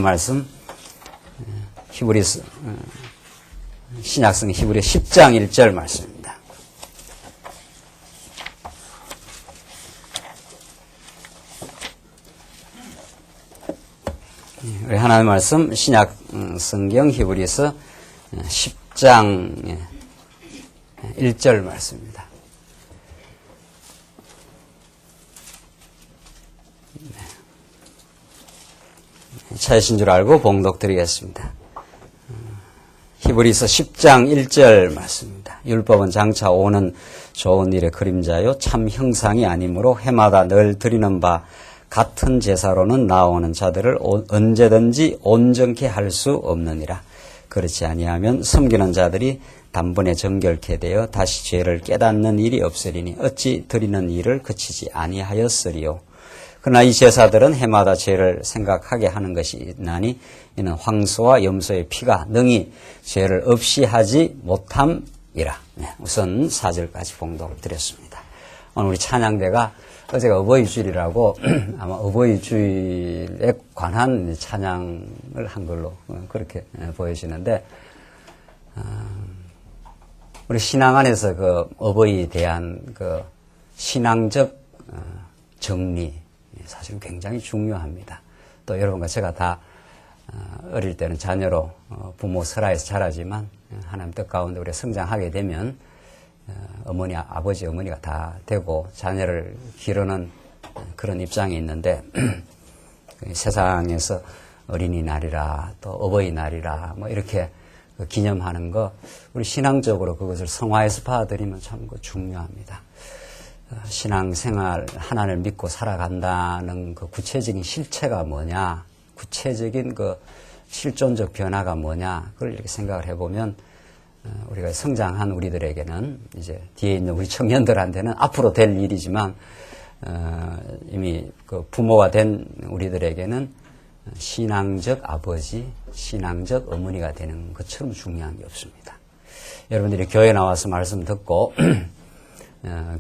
말씀 히브리서 신약성 히브리 10장 1절 말씀입니다. 우리 하나님의 말씀 신약 성경 히브리서 10장 1절 말씀입니다. 찾으신 줄 알고 봉독 드리겠습니다. 히브리서 10장 1절 말씀입니다. 율법은 장차 오는 좋은 일의 그림자요 참 형상이 아니므로 해마다 늘 드리는 바 같은 제사로는 나오는 자들을 언제든지 온전케 할 수 없느니라. 그렇지 아니하면 섬기는 자들이 단번에 정결케 되어 다시 죄를 깨닫는 일이 없으리니 어찌 드리는 일을 그치지 아니하였으리요. 그러나 이 제사들은 해마다 죄를 생각하게 하는 것이 있나니 이는 황소와 염소의 피가 능히 죄를 없이 하지 못함이라. 우선 4절까지 봉독을 드렸습니다. 오늘 우리 찬양대가 어제가 어버이주일이라고 아마 어버이주일에 관한 찬양을 한 걸로 그렇게 보여지는데 우리 신앙 안에서 그 어버이에 대한 그 신앙적 정리 사실은 굉장히 중요합니다. 또 여러분과 제가 다 어릴 때는 자녀로 부모 설하에서 자라지만 하나님 뜻 가운데 우리가 성장하게 되면 어머니, 아버지, 어머니가 다 되고 자녀를 기르는 그런 입장이 있는데 세상에서 어린이날이라 또 어버이날이라 뭐 이렇게 기념하는 거 우리 신앙적으로 그것을 성화해서 받아들이면 참 중요합니다. 신앙생활 하나님을 믿고 살아간다는 그 구체적인 실체가 뭐냐, 구체적인 그 실존적 변화가 뭐냐, 그걸 이렇게 생각을 해보면 우리가 성장한 우리들에게는 이제 뒤에 있는 우리 청년들한테는 앞으로 될 일이지만 이미 그 부모가 된 우리들에게는 신앙적 아버지, 신앙적 어머니가 되는 것처럼 중요한 게 없습니다. 여러분들이 교회 나와서 말씀 듣고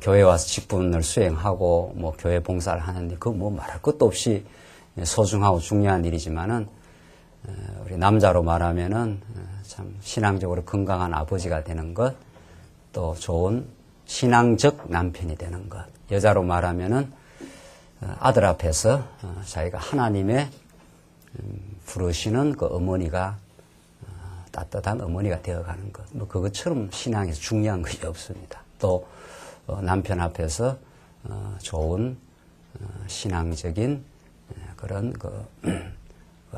교회 와서 직분을 수행하고 뭐 교회 봉사를 하는데 그거 뭐 말할 것도 없이 소중하고 중요한 일이지만은 우리 남자로 말하면은 참 신앙적으로 건강한 아버지가 되는 것, 또 좋은 신앙적 남편이 되는 것. 여자로 말하면은 아들 앞에서 자기가 하나님의 부르시는 그 어머니가 따뜻한 어머니가 되어가는 것. 뭐 그것처럼 신앙에서 중요한 것이 없습니다. 또 남편 앞에서 좋은 신앙적인 그런 그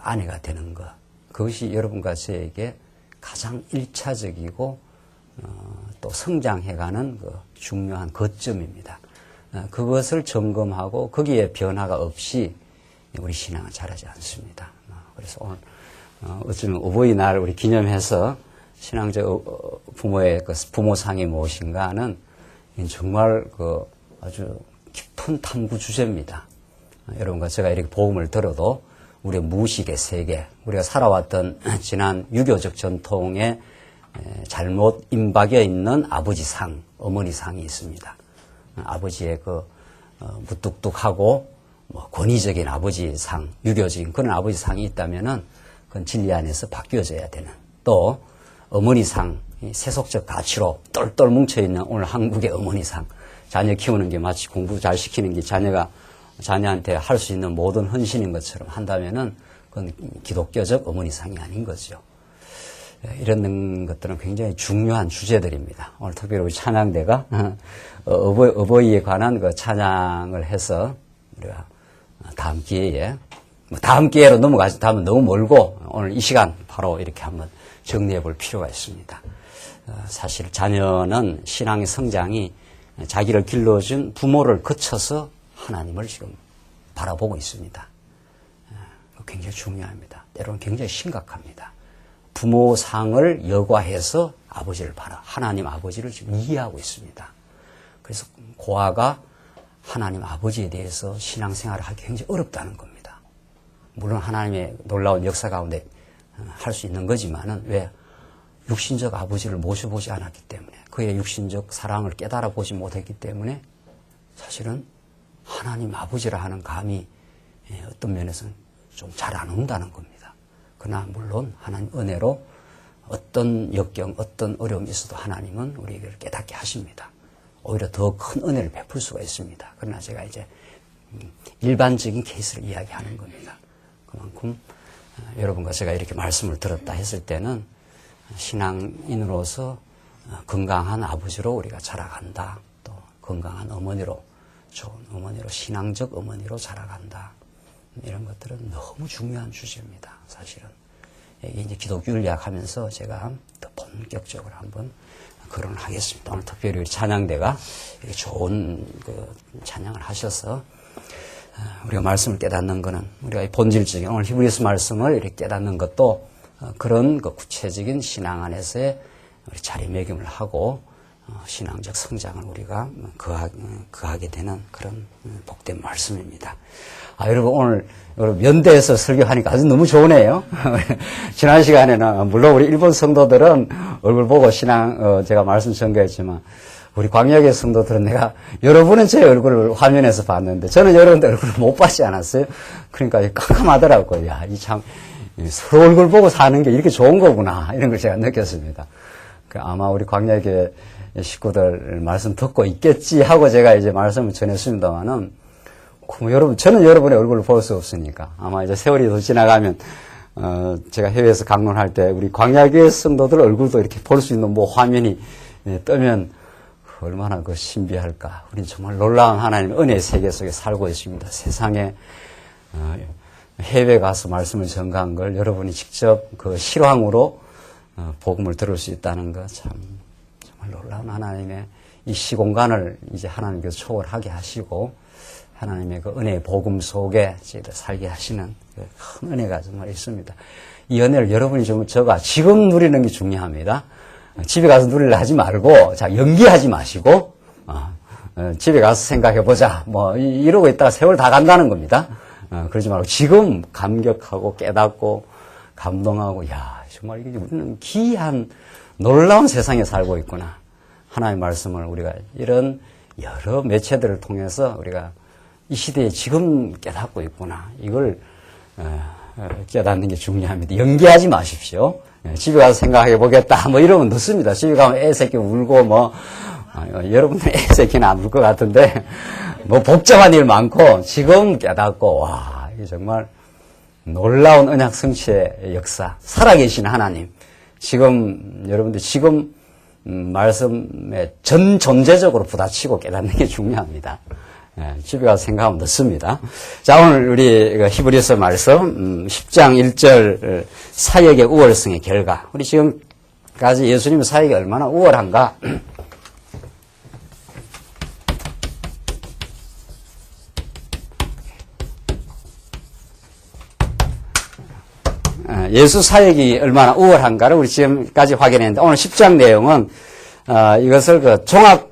아내가 되는 것. 그것이 여러분과 저에게 가장 1차적이고 또 성장해가는 그 중요한 거점입니다. 그것을 점검하고 거기에 변화가 없이 우리 신앙은 자라지 않습니다. 그래서 오늘 어쩌면 어버이날 우리 기념해서 신앙적 부모의 그 부모상이 무엇인가는 정말 그 아주 깊은 탐구 주제입니다. 여러분과 제가 이렇게 복음을 들어도 우리의 무의식의 세계, 우리가 살아왔던 지난 유교적 전통에 잘못 임박여 있는 아버지상, 어머니상이 있습니다. 아버지의 그 무뚝뚝하고 뭐 권위적인 아버지상, 유교적인 그런 아버지상이 있다면은 그건 진리 안에서 바뀌어져야 되는. 또 어머니상, 세속적 가치로 똘똘 뭉쳐있는 오늘 한국의 어머니상. 자녀 키우는 게 마치 공부 잘 시키는 게 자녀한테 할 수 있는 모든 헌신인 것처럼 한다면은 그건 기독교적 어머니상이 아닌 거죠. 이런 것들은 굉장히 중요한 주제들입니다. 오늘 특별히 우리 찬양대가 어버이에 관한 그 찬양을 해서 우리가 다음 기회에, 다음 기회로 넘어가지, 다음은 너무 멀고 오늘 이 시간 바로 이렇게 한번 정리해 볼 필요가 있습니다. 사실 자녀는 신앙의 성장이 자기를 길러준 부모를 거쳐서 하나님을 지금 바라보고 있습니다. 굉장히 중요합니다. 때로는 굉장히 심각합니다. 부모상을 여과해서 아버지를 하나님 아버지를 지금 이해하고 있습니다. 그래서 고아가 하나님 아버지에 대해서 신앙생활을 하기 굉장히 어렵다는 겁니다. 물론 하나님의 놀라운 역사 가운데 할 수 있는 거지만은 왜? 육신적 아버지를 모셔보지 않았기 때문에, 그의 육신적 사랑을 깨달아 보지 못했기 때문에 사실은 하나님 아버지라 하는 감이 어떤 면에서는 좀 잘 안 온다는 겁니다. 그러나 물론 하나님 은혜로 어떤 역경, 어떤 어려움이 있어도 하나님은 우리를 깨닫게 하십니다. 오히려 더 큰 은혜를 베풀 수가 있습니다. 그러나 제가 이제 일반적인 케이스를 이야기하는 겁니다. 그만큼 여러분과 제가 이렇게 말씀을 들었다 했을 때는 신앙인으로서 건강한 아버지로 우리가 자라간다. 또 건강한 어머니로, 좋은 어머니로, 신앙적 어머니로 자라간다. 이런 것들은 너무 중요한 주제입니다. 사실은. 이게 이제 기독교 윤리학하면서 제가 더 본격적으로 한번 거론을 하겠습니다. 오늘 특별히 우리 찬양대가 이렇게 좋은 찬양을 하셔서 우리가 말씀을 깨닫는 것은 우리가 본질적인 오늘 히브리서 말씀을 이렇게 깨닫는 것도 그런 구체적인 신앙 안에서의 우리 자리매김을 하고 신앙적 성장을 우리가 거하게 되는 그런 복된 말씀입니다. 여러분 오늘 연대에서 설교하니까 아주 너무 좋으네요. 지난 시간에는 물론 우리 일본 성도들은 얼굴 보고 신앙 제가 말씀 전개했지만 우리 광역의 성도들은 내가 여러분은 제 얼굴을 화면에서 봤는데 저는 여러분들 얼굴을 못 봤지 않았어요? 그러니까 깜깜하더라고요. 야, 이 참 서로 얼굴 보고 사는 게 이렇게 좋은 거구나 이런 걸 제가 느꼈습니다. 아마 우리 광역의 식구들 말씀 듣고 있겠지 하고 제가 이제 말씀을 전했습니다만은 여러분 저는 여러분의 얼굴을 볼 수 없으니까 아마 이제 세월이 더 지나가면 제가 해외에서 강론할 때 우리 광야교회 성도들 얼굴도 이렇게 볼 수 있는 화면이 뜨면 얼마나 신비할까. 우리는 정말 놀라운 하나님의 은혜의 세계 속에 살고 있습니다. 세상에 해외 가서 말씀을 전가한 걸 여러분이 직접 실황으로 복음을 들을 수 있다는 것 참 정말 놀라운 하나님의 이 시공간을 이제 하나님께서 초월하게 하시고 하나님의 은혜의 복음 속에 저희들 살게 하시는 큰 은혜가 정말 있습니다. 이 은혜를 여러분이 저가 지금 누리는 게 중요합니다. 집에 가서 누리려 하지 말고, 연기하지 마시고, 집에 가서 생각해보자. 이러고 있다가 세월 다 간다는 겁니다. 그러지 말고 지금 감격하고 깨닫고 감동하고, 정말 이게 우리는 기이한 놀라운 세상에 살고 있구나. 하나님의 말씀을 우리가 이런 여러 매체들을 통해서 우리가 이 시대에 지금 깨닫고 있구나. 이걸 깨닫는 게 중요합니다. 연기하지 마십시오. 집에 가서 생각해 보겠다. 이러면 늦습니다. 집에 가면 애새끼 울고 여러분들 애새끼는 안 울 것 같은데 복잡한 일 많고 지금 깨닫고 이게 정말 놀라운 언약 성취의 역사. 살아계신 하나님. 지금 여러분들 지금 말씀에 전 존재적으로 부딪히고 깨닫는 게 중요합니다. 집에 가서 생각하면 늦습니다. 자, 오늘 우리 히브리서 말씀 10장 1절 사역의 우월성의 결과. 우리 지금까지 예수님의 사역이 얼마나 우월한가? 예수 사역이 얼마나 우월한가를 우리 지금까지 확인했는데 오늘 10장 내용은 이것을 종합,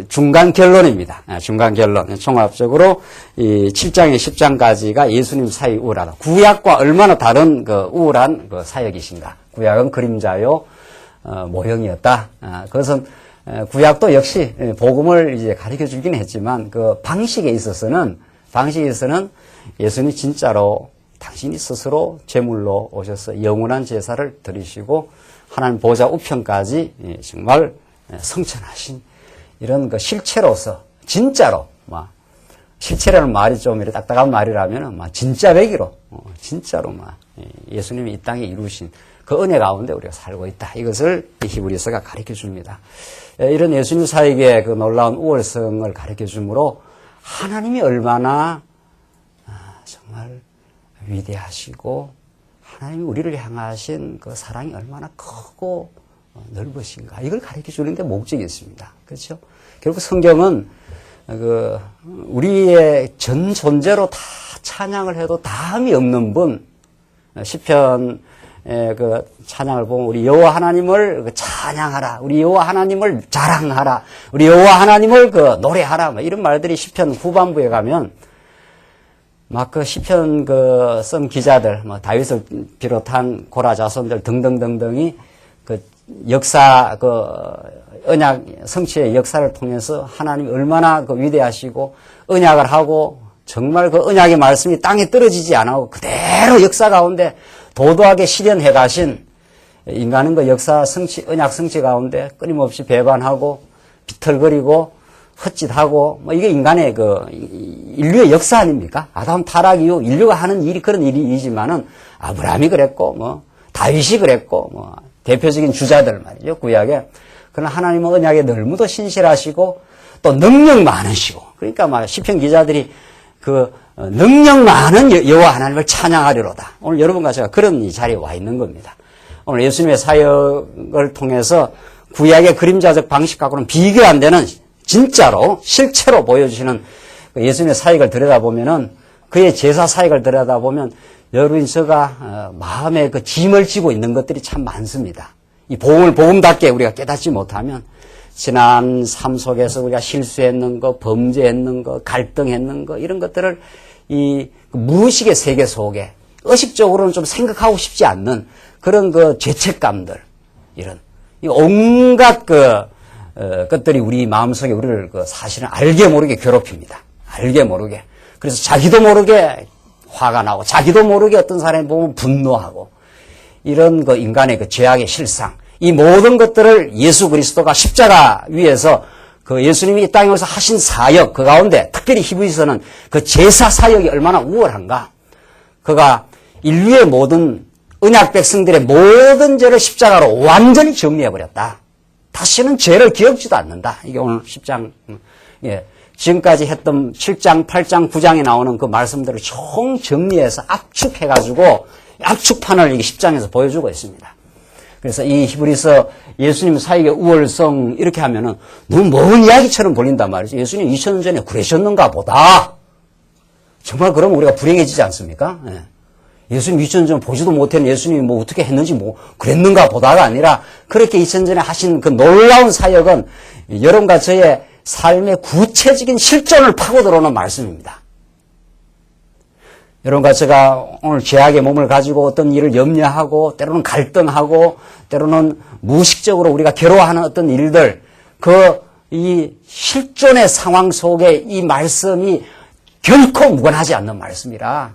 중간 결론입니다. 중간 결론. 종합적으로 이 7장에 10장까지가 예수님 사역이 우월하다. 구약과 얼마나 다른 우월한 사역이신가. 구약은 그림자요, 모형이었다. 그것은 구약도 역시 복음을 이제 가르쳐 주긴 했지만 방식에 있어서는 예수님이 진짜로 당신이 스스로 제물로 오셔서 영원한 제사를 드리시고 하나님 보좌 우편까지 정말 성천하신 이런 실체로서 진짜로 실체라는 말이 좀 이렇게 딱딱한 말이라면 진짜 배기로 진짜로 예수님이 이 땅에 이루신 그 은혜 가운데 우리가 살고 있다. 이것을 히브리서가 가르쳐 줍니다. 이런 예수님 사역의 놀라운 우월성을 가르쳐 주므로 하나님이 얼마나 정말 위대하시고 하나님이 우리를 향하신 사랑이 얼마나 크고 넓으신가 이걸 가르쳐 주는 데 목적이 있습니다. 그렇죠? 결국 성경은 우리의 전 존재로 다 찬양을 해도 다함이 없는 분 시편의 찬양을 보면 우리 여호와 하나님을 찬양하라. 우리 여호와 하나님을 자랑하라. 우리 여호와 하나님을 노래하라. 이런 말들이 시편 후반부에 가면 시편 쓴 기자들, 다윗을 비롯한 고라 자손들 등등등등이 역사, 언약 성취의 역사를 통해서 하나님이 얼마나 위대하시고 언약을 하고 정말 그 언약의 말씀이 땅에 떨어지지 않고 그대로 역사 가운데 도도하게 실현해 가신 인간은 그 역사 성취, 언약 성취 가운데 끊임없이 배반하고 비틀거리고 헛짓하고 뭐 이게 인간의 그 인류의 역사 아닙니까? 아담 타락 이후 인류가 하는 일이 그런 일이지만은 아브라함이 그랬고 뭐 다윗이 그랬고 뭐 대표적인 주자들 말이죠. 구약에. 그러나 하나님은 언약에 너무도 신실하시고 또 능력 많으시고 그러니까 막 시편 기자들이 그 능력 많은 여호와 하나님을 찬양하리로다. 오늘 여러분과 제가 그런 이 자리에 와 있는 겁니다. 오늘 예수님의 사역을 통해서 구약의 그림자적 방식하고는 비교 안 되는 진짜로 실체로 보여주시는 예수님의 사역을 들여다보면은 그의 제사 사역을 들여다보면 여러분 제가 마음에 그 짐을 지고 있는 것들이 참 많습니다. 이 복음을 복음답게 우리가 깨닫지 못하면 지난 삶 속에서 우리가 실수했는 거, 범죄했는 거, 갈등했는 거 이런 것들을 이 무의식의 세계 속에 의식적으로는 좀 생각하고 싶지 않는 그런 그 죄책감들 이런 이 온갖 것들이 우리 마음속에 우리를 사실은 알게 모르게 괴롭힙니다. 알게 모르게. 그래서 자기도 모르게 화가 나고 자기도 모르게 어떤 사람이 보면 분노하고 이런 그 인간의 그 죄악의 실상 이 모든 것들을 예수 그리스도가 십자가 위에서 그 예수님이 이 땅에 오셔서 하신 사역 그 가운데 특별히 히브리서는 그 제사 사역이 얼마나 우월한가. 그가 인류의 모든 언약 백성들의 모든 죄를 십자가로 완전히 정리해버렸다. 다시는 죄를 기억지도 않는다. 이게 오늘 10장, 예. 지금까지 했던 7장, 8장, 9장에 나오는 그 말씀들을 총 정리해서 압축해가지고 압축판을 이게 10장에서 보여주고 있습니다. 그래서 이 히브리서 예수님 사역의 우월성 이렇게 하면은 너무 먼 이야기처럼 보인단 말이죠. 예수님 2000년 전에 그러셨는가 보다. 정말 그러면 우리가 불행해지지 않습니까? 예. 예수님 2000년 전 보지도 못했는 예수님이 뭐 어떻게 했는지 뭐 그랬는가 보다가 아니라 그렇게 2000년 전에 하신 그 놀라운 사역은 여러분과 저의 삶의 구체적인 실존을 파고 들어오는 말씀입니다. 여러분과 제가 오늘 죄악의 몸을 가지고 어떤 일을 염려하고 때로는 갈등하고 때로는 무의식적으로 우리가 괴로워하는 어떤 일들 이 실존의 상황 속에 이 말씀이 결코 무관하지 않는 말씀이라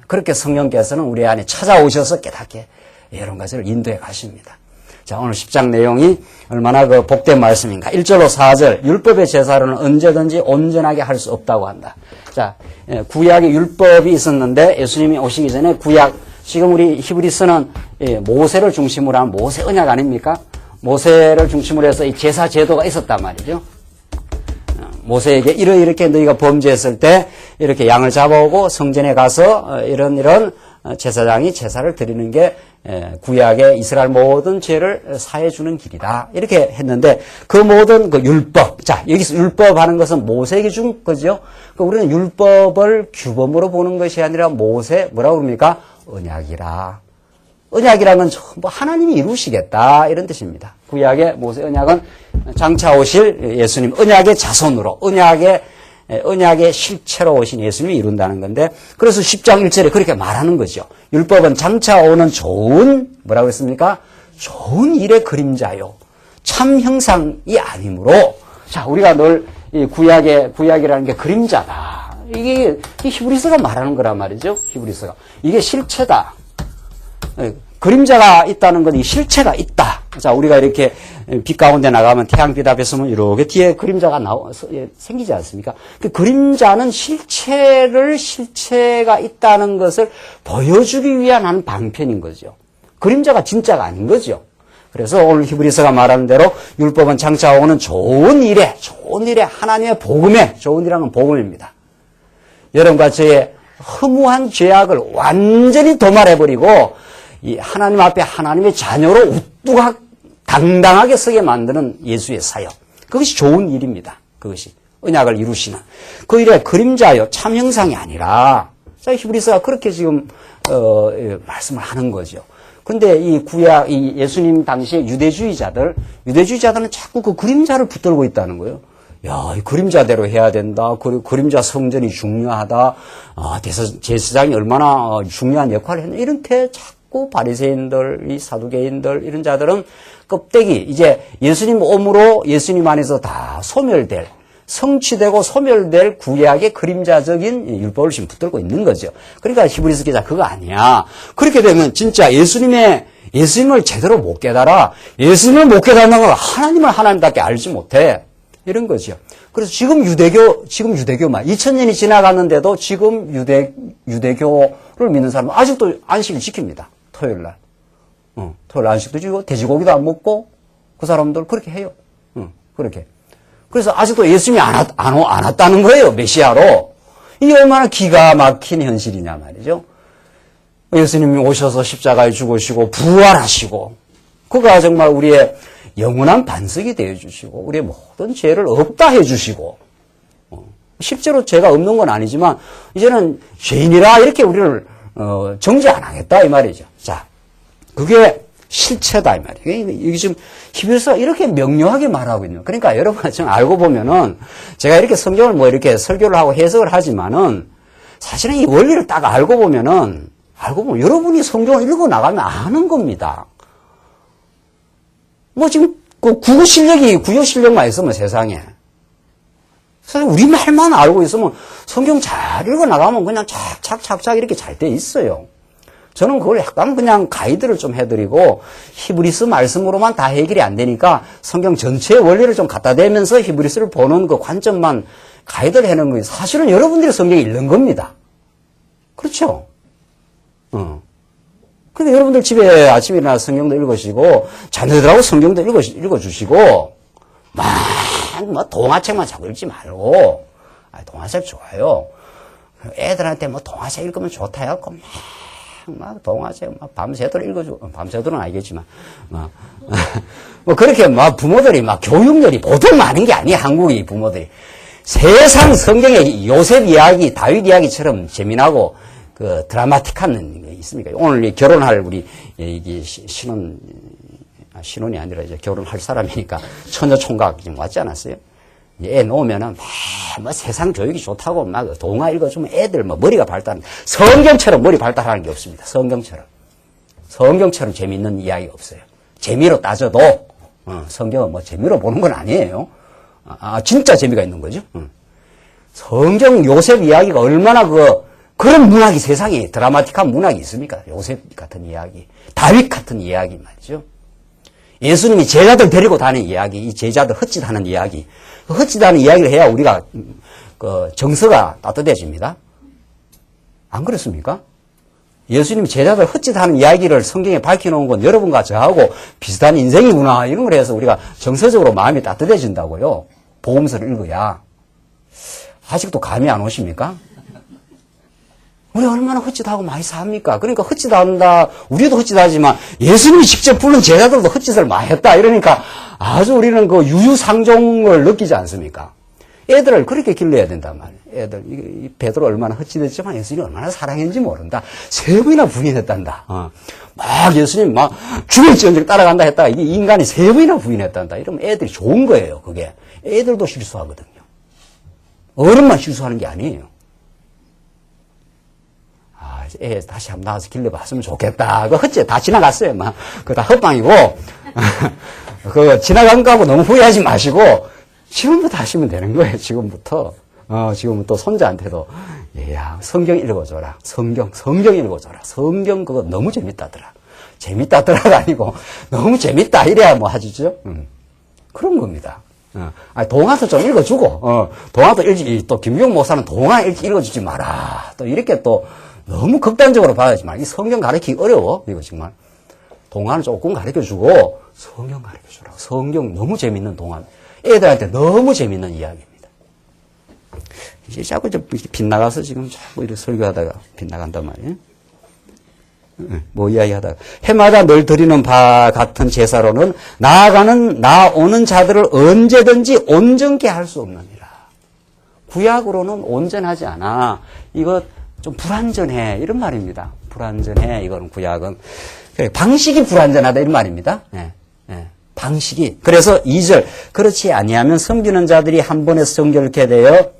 그렇게 성령께서는 우리 안에 찾아오셔서 깨닫게 여러분과 저를 인도해 가십니다. 자, 오늘 10장 내용이 얼마나 그 복된 말씀인가. 1절로 4절, 율법의 제사로는 언제든지 온전하게 할 수 없다고 한다. 자, 구약의 율법이 있었는데 예수님이 오시기 전에 구약, 지금 우리 히브리서는 모세를 중심으로 한 모세 언약 아닙니까? 모세를 중심으로 해서 이 제사 제도가 있었단 말이죠. 모세에게 이렇게 너희가 범죄했을 때 이렇게 양을 잡아오고 성전에 가서 이런 제사장이 제사를 드리는 게 구약의 이스라엘 모든 죄를 사해 주는 길이다. 이렇게 했는데 그 모든 그 율법. 자, 여기서 율법 하는 것은 모세에게 준 거죠. 우리는 율법을 규범으로 보는 것이 아니라 모세 뭐라고 그럽니까? 언약이라. 언약이라는 전부 하나님이 이루시겠다 이런 뜻입니다. 구약의 모세 언약은 장차 오실 예수님 언약의 자손으로 언약의 실체로 오신 예수님이 이룬다는 건데 그래서 10장 1절에 그렇게 말하는 거죠. 율법은 장차 오는 좋은 뭐라고 했습니까? 좋은 일의 그림자요. 참 형상이 아니므로 자 우리가 늘 이 구약이라는 게 그림자다. 이게 히브리서가 말하는 거란 말이죠. 히브리서가 이게 실체다. 그림자가 있다는 건 이 실체가 있다. 자, 우리가 이렇게 빛 가운데 나가면 태양빛 앞에 서면 이렇게 뒤에 그림자가 생기지 않습니까? 그 그림자는 실체가 있다는 것을 보여주기 위한 한 방편인 거죠. 그림자가 진짜가 아닌 거죠. 그래서 오늘 히브리서가 말하는 대로 율법은 장차 오는 좋은 일에 하나님의 복음에 좋은 일이라는 복음입니다. 여러분과 저의 허무한 죄악을 완전히 도말해버리고 이 하나님 앞에 하나님의 자녀로 우뚝 당당하게 서게 만드는 예수의 사역. 그것이 좋은 일입니다. 그것이 언약을 이루시는 그 일의 그림자요 참 형상이 아니라 자 히브리서가 그렇게 지금 말씀을 하는 거죠. 근데 이 구약 이 예수님 당시의 유대주의자들은 자꾸 그 그림자를 붙들고 있다는 거예요. 야, 이 그림자대로 해야 된다. 그림자 성전이 중요하다. 제사장이 얼마나 중요한 역할을 했나. 이렇게 자꾸 바리새인들, 이 사두개인들 이런 자들은 껍데기 이제 예수님 오므로 예수님 안에서 다 소멸될 성취되고 소멸될 구약의 그림자적인 율법을 지금 붙들고 있는 거죠. 그러니까 히브리서 기자 그거 아니야. 그렇게 되면 진짜 예수님을 제대로 못 깨달아. 예수님을 못 깨닫는 건 하나님을 하나님답게 알지 못해. 이런 거죠. 그래서 지금 유대교만 2000년이 지나갔는데도 지금 유대교를 믿는 사람은 아직도 안식을 지킵니다. 토요일 날. 토요일 안식도 지키고 돼지고기도 안 먹고 그 사람들 그렇게 해요. 그렇게. 그래서 아직도 예수님이 안 왔다는 거예요. 메시아로. 이게 얼마나 기가 막힌 현실이냐 말이죠. 예수님이 오셔서 십자가에 죽으시고 부활하시고 그가 정말 우리의 영원한 반석이 되어주시고 우리의 모든 죄를 없다 해주시고 실제로 죄가 없는 건 아니지만 이제는 죄인이라 이렇게 우리를 정죄 안 하겠다 이 말이죠. 자, 그게 실체다 이 말이에요. 이게 지금 히브리서가 이렇게 명료하게 말하고 있는. 그러니까 여러분 지금 알고 보면은 제가 이렇게 성경을 뭐 이렇게 설교를 하고 해석을 하지만은 사실은 이 원리를 딱 알고 보면 여러분이 성경을 읽어 나가면 아는 겁니다. 뭐 지금 그 국어 실력만 있으면 세상에. 사실 우리 말만 알고 있으면 성경 잘 읽어 나가면 그냥 착착착착 이렇게 잘 돼 있어요. 저는 그걸 약간 그냥 가이드를 좀 해드리고 히브리서 말씀으로만 다 해결이 안 되니까 성경 전체의 원리를 좀 갖다 대면서 히브리서를 보는 그 관점만 가이드를 해놓은 거예요. 사실은 여러분들이 성경을 읽는 겁니다. 그렇죠? 그러니까 여러분들 집에 아침에 일어나서 성경도 읽으시고 자녀들하고 성경도 읽어주시고 막 동화책만 자꾸 읽지 말고 동화책 좋아요. 애들한테 뭐 동화책 읽으면 좋다 해갖고 막 동화책 막 밤새도록 읽어주고 밤새도록은 아니겠지만 뭐 그렇게 막 부모들이 막 교육열이 보통 많은 게 아니에요. 한국의 부모들이 세상 성경의 요셉 이야기 다윗 이야기처럼 재미나고 그 드라마틱한 게 있습니까? 오늘 결혼할 우리 이게 신혼이 아니라 이제 결혼할 사람이니까 처녀 총각 지금 왔지 않았어요? 애 놓으면은 막 세상 교육이 좋다고 막 동화 읽어주면 애들 뭐 머리가 발달하는 성경처럼 머리 발달하는 게 없습니다. 성경처럼 재미있는 이야기가 없어요. 재미로 따져도 성경은 뭐 재미로 보는 건 아니에요. 진짜 재미가 있는 거죠. 성경 요셉 이야기가 얼마나 그런 문학이 세상에 드라마틱한 문학이 있습니까? 요셉 같은 이야기, 다윗 같은 이야기 말이죠. 예수님이 제자들 데리고 다니는 이야기, 이 제자들 헛짓하는 이야기, 헛짓하는 이야기를 해야 우리가 정서가 따뜻해집니다. 안 그렇습니까? 예수님이 제자들 헛짓하는 이야기를 성경에 밝혀놓은 건 여러분과 저하고 비슷한 인생이구나 이런 걸 해서 우리가 정서적으로 마음이 따뜻해진다고요. 복음서를 읽어야. 아직도 감이 안 오십니까? 우리 얼마나 헛짓하고 많이 삽니까? 그러니까 헛짓한다. 우리도 헛짓하지만 예수님이 직접 부른 제자들도 헛짓을 많이 했다. 이러니까 아주 우리는 그 유유상종을 느끼지 않습니까? 애들을 그렇게 길러야 된단 말이에요. 애들, 이 베드로 얼마나 헛짓했지만 예수님이 얼마나 사랑했는지 모른다. 3번이나 부인했단다. 막 예수님 막 죽을지언정 따라간다 했다가 이게 인간이 3번이나 부인했단다. 이러면 애들이 좋은 거예요, 그게. 애들도 실수하거든요. 어른만 실수하는 게 아니에요. 애 다시 한번 나와서 길러봤으면 좋겠다. 헛짓 다 지나갔어요. 막. 그거 다 헛방이고, 그거 지나간 거하고 너무 후회하지 마시고, 지금부터 하시면 되는 거예요. 지금부터. 지금은 또 손자한테도, 야, 성경 읽어줘라. 성경 읽어줘라. 성경 그거 너무 재밌다더라. 재밌다더라가 아니고, 너무 재밌다. 이래야 뭐 하죠. 그런 겁니다. 동화도 좀 읽어주고, 동화도 또 김용 목사는 동화 읽어주지 마라. 또 이렇게 또, 너무 극단적으로 봐야지만 이 성경 가르치기 어려워. 이거 정말. 동화는 조금 가르쳐주고 성경 가르쳐주라. 성경 너무 재밌는 동화. 애들한테 너무 재밌는 이야기입니다. 이제 자꾸 좀 빗나가서 지금 자꾸 이렇게 설교하다가 빗나간단 말이에요. 뭐 이야기하다가 해마다 늘 드리는 바 같은 제사로는 나오는 자들을 언제든지 온전케 할 수 없느니라. 구약으로는 온전하지 않아. 이거 좀 불완전해. 이런 말입니다. 불완전해. 이거는 구약은. 방식이 불완전하다. 이런 말입니다. 방식이. 그래서 2절. 그렇지 아니하면 섬기는 자들이 한 번에 정결케 되어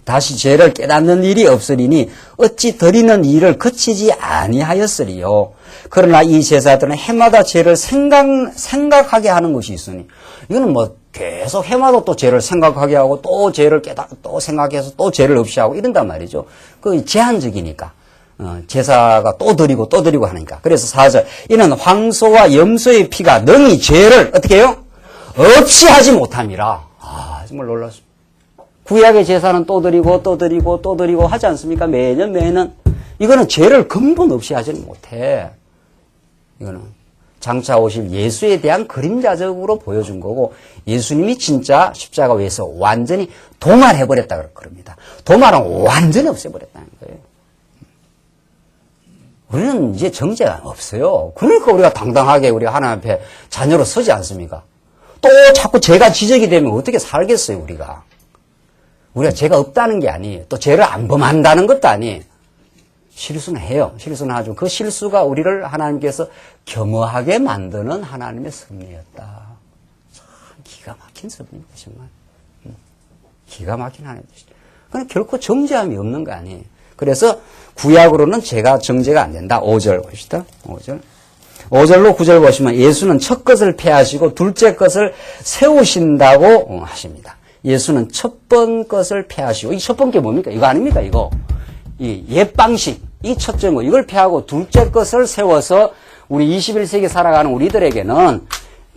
다시 죄를 깨닫는 일이 없으리니 어찌 드리는 일을 그치지 아니하였으리요. 그러나 이 제사들은 해마다 죄를 생각하게 하는 것이 있으니 이거는 뭐 계속 해마다 또 죄를 생각하게 하고 또 죄를 또 생각해서 또 죄를 없이 하고 이런단 말이죠. 그 제한적이니까. 제사가 또 드리고 또 드리고 하니까. 그래서 4절. 이는 황소와 염소의 피가 능히 죄를 어떻게 해요? 없이 하지 못함이라. 정말 놀랐습니다. 구약의 제사는 또 드리고 또 드리고 또 드리고 하지 않습니까? 매년. 이거는 죄를 근본 없이 하지는 못해. 이거는 장차 오실 예수에 대한 그림자적으로 보여준 거고, 예수님이 진짜 십자가 위에서 완전히 도말해버렸다 그럽니다. 도말은 완전히 없애버렸다는 거예요. 우리는 이제 정죄가 없어요. 그러니까 우리가 당당하게 우리가 하나님 앞에 자녀로 서지 않습니까? 또 자꾸 죄가 지적이 되면 어떻게 살겠어요, 우리가. 우리가 죄가 없다는 게 아니에요. 또 죄를 안 범한다는 것도 아니에요. 실수는 해요. 실수는 하죠. 그 실수가 우리를 하나님께서 겸허하게 만드는 하나님의 섭리였다. 참 기가 막힌 섭리입니다, 정말. 기가 막힌 하나님이시죠. 그건 결코 정죄함이 없는 거 아니에요. 그래서 구약으로는 죄가 정죄가 안 된다. 5절 봅시다. 5절. 5절로 9절 보시면 예수는 첫 것을 폐하시고 둘째 것을 세우신다고 하십니다. 예수는 첫 번 것을 폐하시고, 이 첫 번 게 뭡니까? 이거 아닙니까? 이거. 이 옛 방식, 이 첫째 거, 이걸 폐하고 둘째 것을 세워서 우리 21세기 살아가는 우리들에게는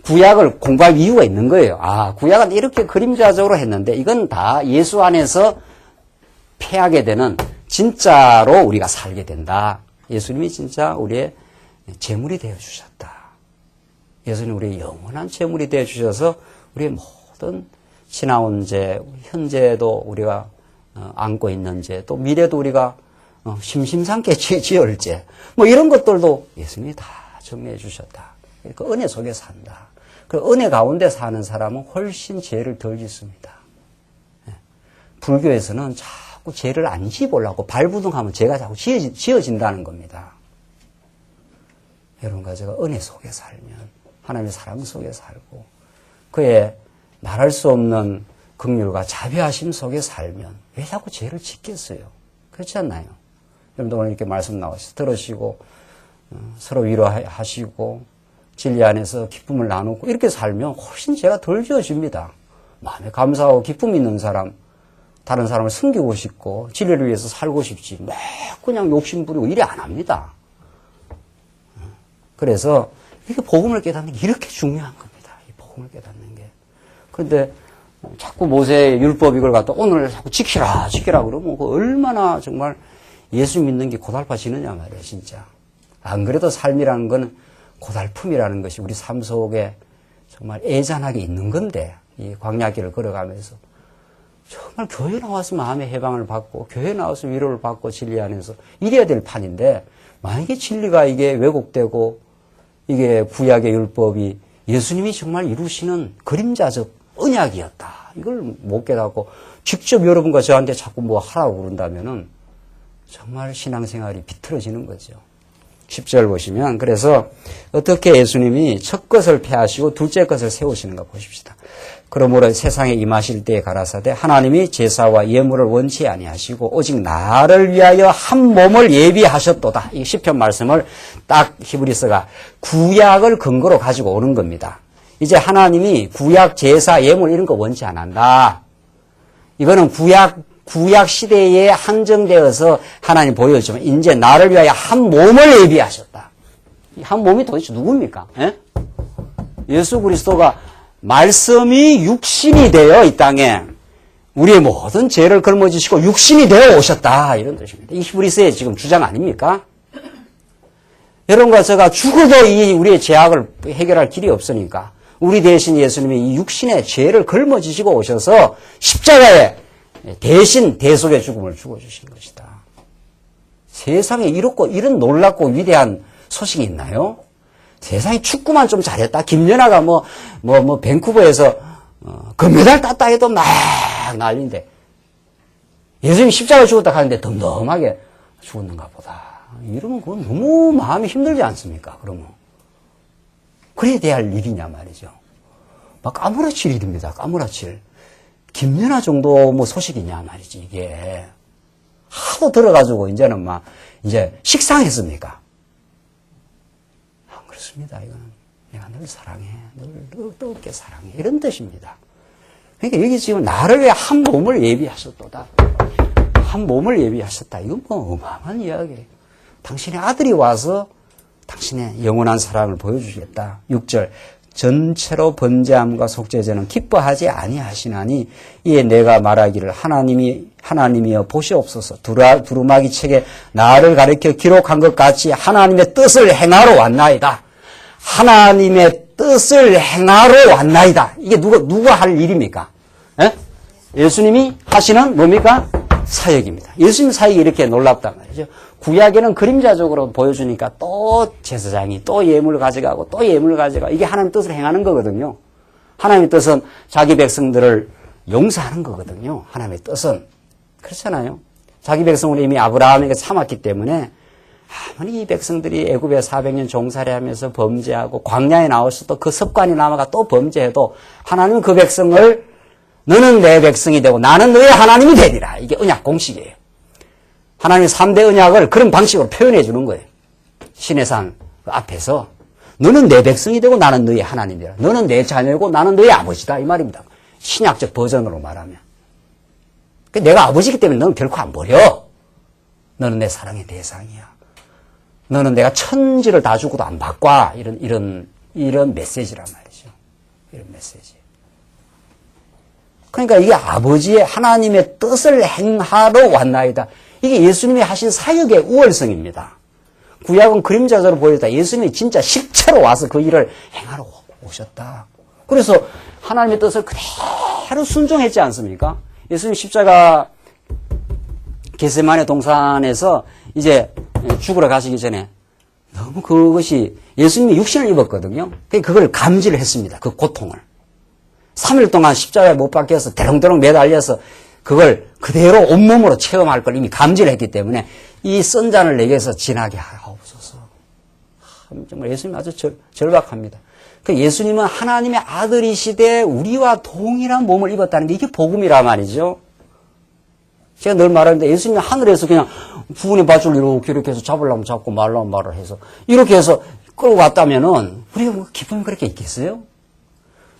구약을 공부할 이유가 있는 거예요. 구약은 이렇게 그림자적으로 했는데 이건 다 예수 안에서 폐하게 되는 진짜로 우리가 살게 된다. 예수님이 진짜 우리의 제물이 되어주셨다. 예수님 우리의 영원한 제물이 되어주셔서 우리의 모든 지나온 죄, 현재도 우리가 안고 있는 죄, 또 미래도 우리가 심심찮게 지을 죄, 뭐 이런 것들도 예수님이 다 정리해 주셨다. 그 은혜 속에 산다. 그 은혜 가운데 사는 사람은 훨씬 죄를 덜 짓습니다. 불교에서는 자꾸 죄를 안 지어보려고 발부둥하면 죄가 자꾸 지어진다는 겁니다. 여러분과 제가 은혜 속에 살면, 하나님의 사랑 속에 살고, 그의 말할 수 없는 긍휼과 자비하심 속에 살면 왜 자꾸 죄를 짓겠어요? 그렇지 않나요? 여러분들 오늘 이렇게 말씀 나와서 들으시고 서로 위로하시고 진리 안에서 기쁨을 나누고 이렇게 살면 훨씬 죄가 덜 지어집니다. 마음에 감사하고 기쁨 있는 사람, 다른 사람을 섬기고 싶고 진리를 위해서 살고 싶지 막 그냥 욕심 부리고 이래 안 합니다. 그래서 이게 복음을 깨닫는 게 이렇게 중요한 겁니다. 이 복음을 깨닫는 게. 그런데 자꾸 모세의 율법 이걸 갖다 오늘 자꾸 지키라 그러면 얼마나 정말 예수 믿는 게 고달파지느냐 말이에요, 진짜. 안 그래도 삶이라는 건 고달픔이라는 것이 우리 삶 속에 정말 애잔하게 있는 건데, 이 광야길을 걸어가면서 정말 교회 나와서 마음의 해방을 받고, 교회 나와서 위로를 받고 진리 안에서 이래야 될 판인데, 만약에 진리가 이게 왜곡되고, 이게 구약의 율법이 예수님이 정말 이루시는 그림자적 언약이었다. 이걸 못 깨닫고 직접 여러분과 저한테 자꾸 뭐 하라고 그런다면은 정말 신앙생활이 비틀어지는 거죠. 10절 보시면 그래서 어떻게 예수님이 첫 것을 폐하시고 둘째 것을 세우시는가 보십시다. 그러므로 세상에 임하실 때에 가라사대 하나님이 제사와 예물을 원치 아니하시고 오직 나를 위하여 한 몸을 예비하셨도다. 이 시편 말씀을 딱 히브리서가 구약을 근거로 가지고 오는 겁니다. 이제 하나님이 구약 제사 예물 이런 거 원치 안 한다. 이거는 구약 시대에 한정되어서 하나님 보여주면 이제 나를 위하여 한 몸을 예비하셨다. 한 몸이 도대체 누굽니까? 예수 그리스도가 말씀이 육신이 되어 이 땅에 우리의 모든 죄를 걸머지시고 육신이 되어 오셨다. 이런 뜻입니다. 이 히브리서의 지금 주장 아닙니까? 여러분과 제가 죽어도 이 우리의 죄악을 해결할 길이 없으니까 우리 대신 예수님이 이 육신의 죄를 걸머지시고 오셔서 십자가에 대신 대속의 죽음을 죽어주신 것이다. 세상에 이런 놀랍고 위대한 소식이 있나요? 세상에 축구만 좀 잘했다. 김연아가 밴쿠버에서 금메달 땄다 해도 막 난리인데 예수님이 십자가에 죽었다 하는데 덤덤하게 죽었는가 보다. 이러면 그건 너무 마음이 힘들지 않습니까? 그러면. 그래야 될 일이냐 말이죠. 막 까무라칠 일입니다. 까무라칠. 김연아 정도 소식이냐 말이지, 이게. 하도 들어가지고, 이제는 이제 식상했습니까? 안 그렇습니다. 이거는 내가 늘 사랑해. 늘 뜨겁게 사랑해. 이런 뜻입니다. 그러니까 여기 지금 나를 위해 한 몸을 예비하셨도다. 한 몸을 예비하셨다. 이건 뭐 어마어마한 이야기예요. 당신의 아들이 와서 당신의 영원한 사랑을 보여주겠다. 6절 전체로 번제함과 속죄제는 기뻐하지 아니하시나니 이에 내가 말하기를 하나님이여 보시옵소서 두루마기 책에 나를 가리켜 기록한 것 같이 하나님의 뜻을 행하러 왔나이다. 하나님의 뜻을 행하러 왔나이다. 이게 누가 할 일입니까? 예? 예수님이 하시는 뭡니까? 사역입니다. 예수님 사역이 이렇게 놀랍단 말이죠. 구약에는 그림자적으로 보여주니까 또 제사장이 또 예물을 가져가고 또 예물을 가져가고 이게 하나님의 뜻을 행하는 거거든요. 하나님의 뜻은 자기 백성들을 용서하는 거거든요. 하나님의 뜻은. 그렇잖아요. 자기 백성을 이미 아브라함에게 삼았기 때문에 아무리 이 백성들이 애굽에 400년 종살이하면서 범죄하고 광야에 나와서도 그 습관이 남아가 또 범죄해도 하나님은 그 백성을 너는 내 백성이 되고 나는 너의 하나님이 되리라. 이게 언약 공식이에요. 하나님의 3대 언약을 그런 방식으로 표현해 주는 거예요. 신의 산 앞에서 너는 내 백성이 되고 나는 너의 하나님이 되라. 너는 내 자녀이고 나는 너의 아버지다. 이 말입니다. 신약적 버전으로 말하면. 내가 아버지이기 때문에 너는 결코 안 버려. 너는 내 사랑의 대상이야. 너는 내가 천지를 다 주고도 안 바꿔. 이런 메시지란 말이죠. 이런 메시지. 그러니까 이게 아버지의 하나님의 뜻을 행하러 왔나이다. 이게 예수님이 하신 사역의 우월성입니다. 구약은 그림자적으로 보여줬다. 예수님이 진짜 실체로 와서 그 일을 행하러 오셨다. 그래서 하나님의 뜻을 그대로 순종했지 않습니까? 예수님 십자가 겟세마네 동산에서 이제 죽으러 가시기 전에 너무 그것이 예수님이 육신을 입었거든요. 그걸 감지를 했습니다. 그 고통을. 3일 동안 십자가에 못 박혀서 대롱대롱 매달려서 그걸 그대로 온몸으로 체험할 걸 이미 감지를 했기 때문에 이 쓴 잔을 내게서 지나게 하옵소서. 정말 예수님 아주 절박합니다. 그 예수님은 하나님의 아들이시되 우리와 동일한 몸을 입었다는 게 이게 복음이란 말이죠. 제가 늘 말하는데 예수님이 하늘에서 그냥 부은의 밧줄 이렇게 해서 잡으려면 잡고 말라면 말을 해서 이렇게 해서 끌고 왔다면은 우리가 기쁨이 그렇게 있겠어요?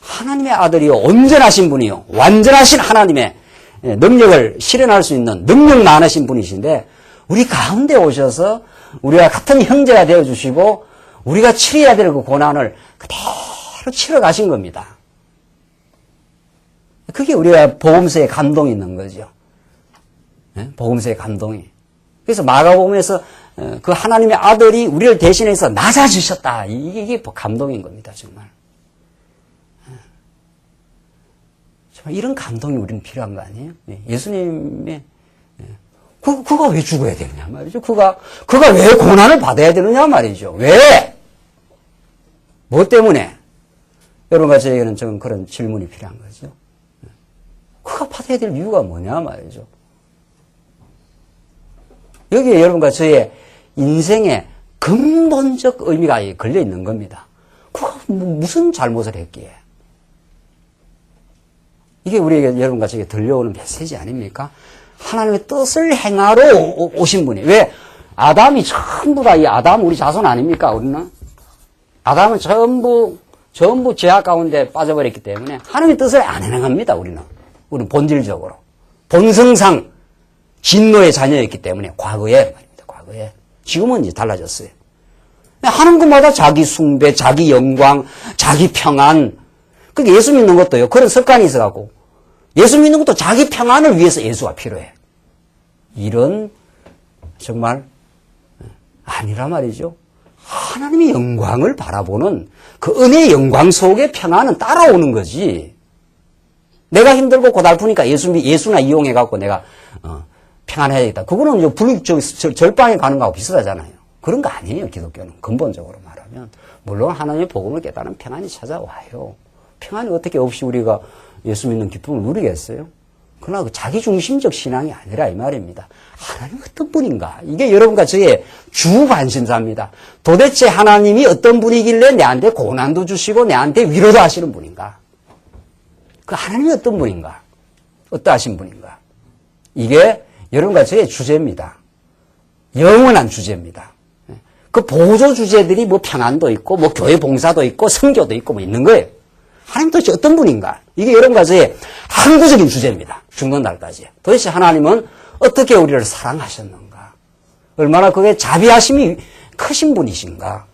하나님의 아들이요, 온전하신 분이요, 완전하신 하나님의 능력을 실현할 수 있는 능력 많으신 분이신데 우리 가운데 오셔서 우리와 같은 형제가 되어주시고 우리가 치러야 될 그 고난을 그대로 치러 가신 겁니다. 그게 우리가 복음서에 감동이 있는 거죠. 복음서의 감동이. 그래서 마가복음에서 그 하나님의 아들이 우리를 대신해서 낮아지셨다. 이게 감동인 겁니다, 정말. 이런 감동이 우리는 필요한 거 아니에요? 예수님의 그가 왜 죽어야 되느냐 말이죠. 그가 왜 고난을 받아야 되느냐 말이죠. 왜? 뭐 때문에? 여러분과 저에게는 좀 그런 질문이 필요한 거죠. 그가 받아야 될 이유가 뭐냐 말이죠. 여기에 여러분과 저의 인생의 근본적 의미가 걸려 있는 겁니다. 그가 무슨 잘못을 했기에? 이게 우리에게 여러분과 저에게 들려오는 메시지 아닙니까? 하나님의 뜻을 행하러 오신 분이. 왜? 아담이 전부 다 이 아담 우리 자손 아닙니까? 우리는? 아담은 전부 죄악 가운데 빠져버렸기 때문에 하나님의 뜻을 안 행합니다. 우리는 본질적으로. 본성상 진노의 자녀였기 때문에 과거에 말입니다. 과거에. 지금은 이제 달라졌어요. 하는 것마다 자기 숭배, 자기 영광, 자기 평안. 그게 예수 믿는 것도요. 그런 습관이 있어갖고 예수 믿는 것도 자기 평안을 위해서 예수가 필요해. 이런 정말 아니라 말이죠. 하나님의 영광을 바라보는 그 은혜의 영광 속의 평안은 따라오는 거지. 내가 힘들고 고달프니까 예수나 이용해갖고 내가 평안해야겠다. 그거는 절방에 가는 거하고 비슷하잖아요. 그런 거 아니에요. 기독교는 근본적으로 말하면. 물론 하나님의 복음을 깨달으면 평안이 찾아와요. 평안이 어떻게 없이 우리가 예수 믿는 기쁨을 누리겠어요? 그러나 그 자기중심적 신앙이 아니라 이 말입니다. 하나님은 어떤 분인가? 이게 여러분과 저의 주 관심사입니다. 도대체 하나님이 어떤 분이길래 내한테 고난도 주시고 내한테 위로도 하시는 분인가? 그 하나님이 어떤 분인가? 어떠하신 분인가? 이게 여러분과 저의 주제입니다. 영원한 주제입니다. 그 보조 주제들이 뭐 평안도 있고 뭐 교회 봉사도 있고 선교도 있고 뭐 있는 거예요. 하나님 도대체 어떤 분인가? 이게 여러분까지 항구적인 주제입니다. 죽는 날까지. 도대체 하나님은 어떻게 우리를 사랑하셨는가? 얼마나 그게 자비하심이 크신 분이신가?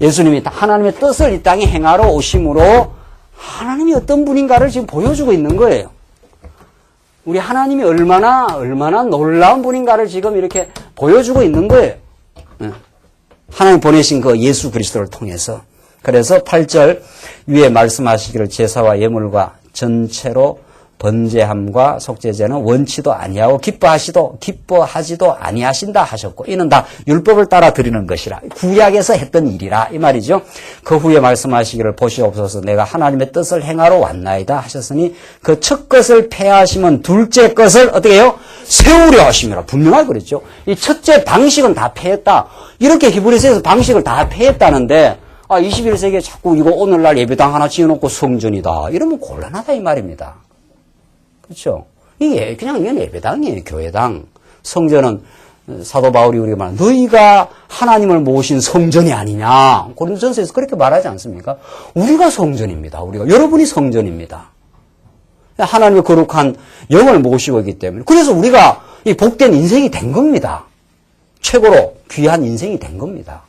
예수님이 하나님의 뜻을 이 땅에 행하러 오심으로 하나님이 어떤 분인가를 지금 보여주고 있는 거예요. 우리 하나님이 얼마나 놀라운 분인가를 지금 이렇게 보여주고 있는 거예요. 하나님 보내신 그 예수 그리스도를 통해서. 그래서 8절 위에 말씀하시기를 제사와 예물과 전체로 번제함과 속죄제는 원치도 아니하고 기뻐하지도 아니하신다 하셨고, 이는 다 율법을 따라 드리는 것이라, 구약에서 했던 일이라 이 말이죠. 그 후에 말씀하시기를 보시옵소서 내가 하나님의 뜻을 행하러 왔나이다 하셨으니 그 첫 것을 폐하시면 둘째 것을 어떻게 해요? 세우려 하심이라 분명하게 그랬죠. 이 첫째 방식은 다 폐했다. 이렇게 히브리서에서 방식을 다 폐했다는데 21세기에 자꾸 이거 오늘날 예배당 하나 지어놓고 성전이다 이러면 곤란하다 이 말입니다. 그렇죠? 이게 그냥 이건 예배당이에요. 교회당. 성전은 사도 바울이 우리가 말하는 너희가 하나님을 모신 성전이 아니냐. 고린도전서에서 그렇게 말하지 않습니까? 우리가 성전입니다. 여러분이 성전입니다. 하나님의 거룩한 영을 모시고 있기 때문에. 그래서 우리가 이 복된 인생이 된 겁니다. 최고로 귀한 인생이 된 겁니다.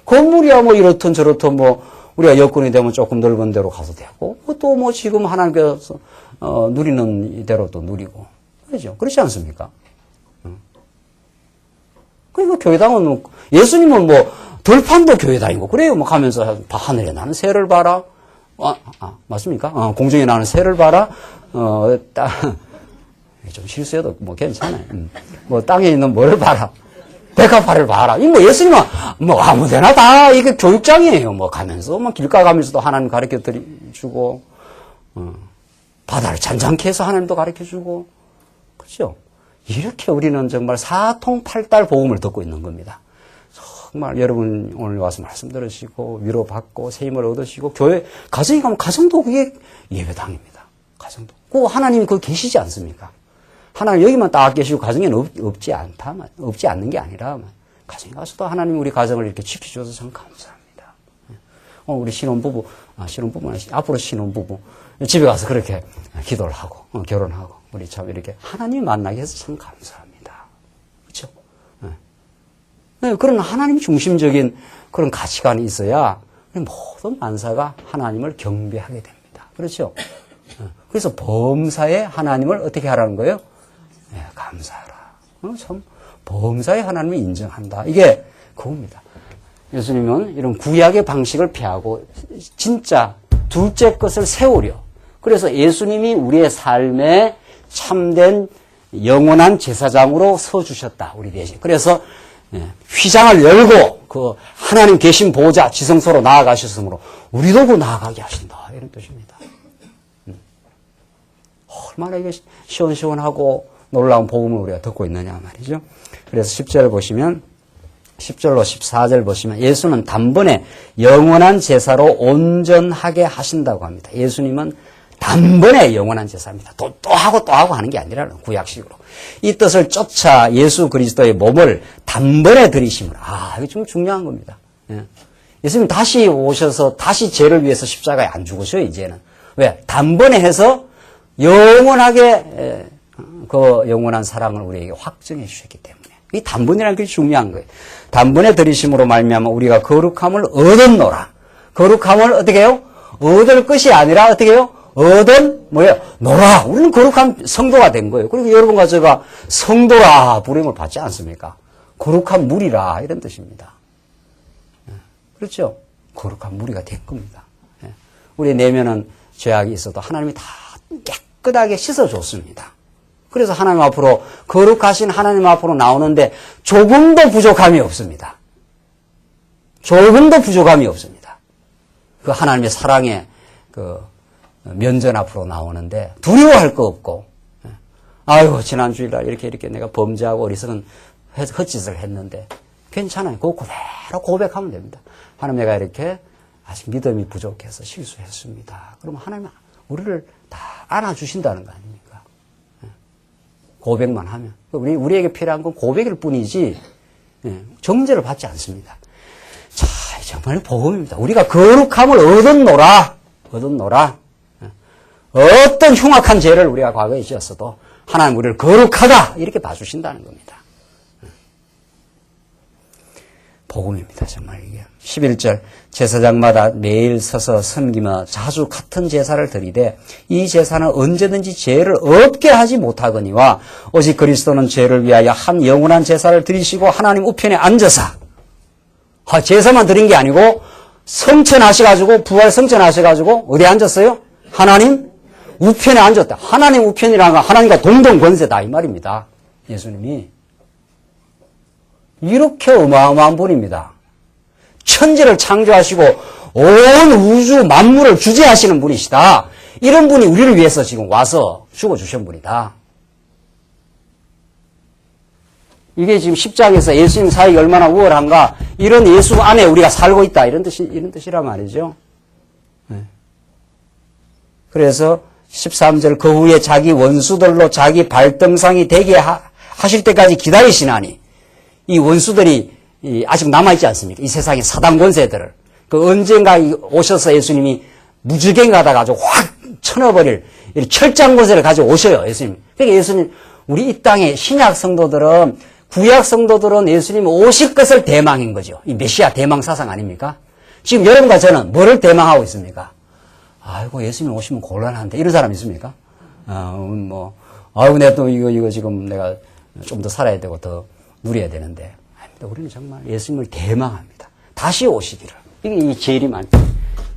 건물이야 뭐 이렇든 저렇든 뭐 우리가 여건이 되면 조금 넓은 데로 가도 되고 또 뭐 지금 하나님께서 누리는 대로도 누리고 그렇죠? 그렇지 않습니까? 그리고 교회당은 뭐 예수님은 뭐 들판도 교회당이고 그래요. 뭐 가면서 하늘에 나는 새를 봐라. 맞습니까? 공중에 나는 새를 봐라. 좀 실수해도 뭐 괜찮아요. 뭐 땅에 있는 뭐를 봐라. 백합화를 봐라. 이 뭐 예수님은 뭐 아무데나 다 이게 교육장이에요. 뭐 가면서 뭐 길가 가면서도 하나님 가르쳐 주고 바다를 잔잔케 해서 하나님도 가르쳐 주고 그렇죠? 이렇게 우리는 정말 사통팔달 복음을 듣고 있는 겁니다. 정말 여러분 오늘 와서 말씀 들으시고 위로받고 새 힘을 얻으시고 교회 가정에 가면 가정도 그게 예배당입니다. 가정도. 그 하나님이 거기 계시지 않습니까? 하나님 여기만 딱 계시고 가정에는 없지 않는 게 아니라 가정에 가서도 하나님 우리 가정을 이렇게 지켜줘서 참 감사합니다. 우리 신혼부부는 앞으로 신혼부부 집에 가서 그렇게 기도를 하고 결혼하고 우리 참 이렇게 하나님 만나게 해서 참 감사합니다. 그렇죠? 네, 그런 하나님 중심적인 그런 가치관이 있어야 모든 만사가 하나님을 경배하게 됩니다. 그렇죠? 그래서 범사에 하나님을 어떻게 하라는 거예요? 네, 감사하라. 참 범사에 하나님을 인정한다. 이게 그겁니다. 예수님은 이런 구약의 방식을 피하고 진짜 둘째 것을 세우려. 그래서 예수님이 우리의 삶에 참된 영원한 제사장으로 서주셨다. 우리 대신. 그래서 휘장을 열고 그 하나님 계신 보좌 지성소로 나아가셨으므로 우리도 그 나아가게 하신다. 이런 뜻입니다. 얼마나 이게 시원시원하고 놀라운 복음을 우리가 듣고 있느냐 말이죠. 그래서 10절 보시면 10절로 14절 보시면 예수는 단번에 영원한 제사로 온전하게 하신다고 합니다. 예수님은 단번에 영원한 제사입니다. 또 하고 하는 게 아니라 구약식으로. 이 뜻을 쫓아 예수 그리스도의 몸을 단번에 들이심으로. 이게 좀 중요한 겁니다. 예수님 다시 오셔서 다시 죄를 위해서 십자가에 안 죽으셔요, 이제는. 왜? 단번에 해서 영원하게 그 영원한 사랑을 우리에게 확증해 주셨기 때문에. 이 단번이라는 게 중요한 거예요. 단번에 들이심으로 말미암아 우리가 거룩함을 얻었노라. 거룩함을 어떻게 해요? 얻을 것이 아니라 어떻게 해요? 노라. 우리는 거룩한 성도가 된 거예요. 그리고 여러분과 제가 성도라 부름을 받지 않습니까? 거룩한 물이라 이런 뜻입니다. 그렇죠? 거룩한 무리가 된 겁니다. 우리 내면은 죄악이 있어도 하나님이 다 깨끗하게 씻어줬습니다. 그래서 하나님 앞으로 거룩하신 하나님 앞으로 나오는데 조금도 부족함이 없습니다. 조금도 부족함이 없습니다. 그 하나님의 사랑의 그 면전 앞으로 나오는데 두려워할 거 없고, 아이고 지난 주일날 이렇게 내가 범죄하고 어리석은 헛짓을 했는데 괜찮아요. 그거 그대로 고백하면 됩니다. 하나님 내가 이렇게 아직 믿음이 부족해서 실수했습니다. 그러면 하나님 우리를 다 안아주신다는 거 아닙니까? 고백만 하면. 우리에게 필요한 건 고백일 뿐이지 정죄를 받지 않습니다. 자, 정말 복음입니다. 우리가 거룩함을 얻었노라. 얻었노라. 어떤 흉악한 죄를 우리가 과거에 지었어도 하나님 우리를 거룩하다 이렇게 봐주신다는 겁니다. 복음입니다. 정말 이게. 11절 제사장마다 매일 서서 섬기며 자주 같은 제사를 드리되 이 제사는 언제든지 죄를 없게 하지 못하거니와 오직 그리스도는 죄를 위하여 한 영원한 제사를 드리시고 하나님 우편에 앉아서 제사만 드린 게 아니고 성천하셔가지고 부활 성천하셔가지고 어디에 앉았어요? 하나님 우편에 앉았다. 하나님 우편이라는 건 하나님과 동등 권세다 이 말입니다. 예수님이 이렇게 어마어마한 분입니다. 천지를 창조하시고 온 우주 만물을 주재하시는 분이시다. 이런 분이 우리를 위해서 지금 와서 죽어주신 분이다. 이게 지금 10장에서 예수님 사역이 얼마나 우월한가, 이런 예수 안에 우리가 살고 있다. 이런 뜻이란 말이죠. 네. 그래서 13절 그 후에 자기 원수들로 자기 발등상이 되게 하실 때까지 기다리시나니, 이 원수들이 아직 남아있지 않습니까? 이 세상의 사단 권세들을. 그 언젠가 오셔서 예수님이 무지개 가다가 아주 확 쳐넣어버릴 철장 권세를 가지고 오셔요, 예수님. 그러니까 예수님, 우리 이 땅의 신약 성도들은, 구약 성도들은 예수님 오실 것을 대망인 거죠. 이 메시아 대망 사상 아닙니까? 지금 여러분과 저는 뭐를 대망하고 있습니까? 아이고, 예수님 오시면 곤란한데. 이런 사람 있습니까? 아이고, 내가 또 이거 지금 내가 좀 더 살아야 되고 더 누려야 되는데. 아닙니다. 우리는 정말 예수님을 대망합니다. 다시 오시기를. 이게 이 제일이 많죠.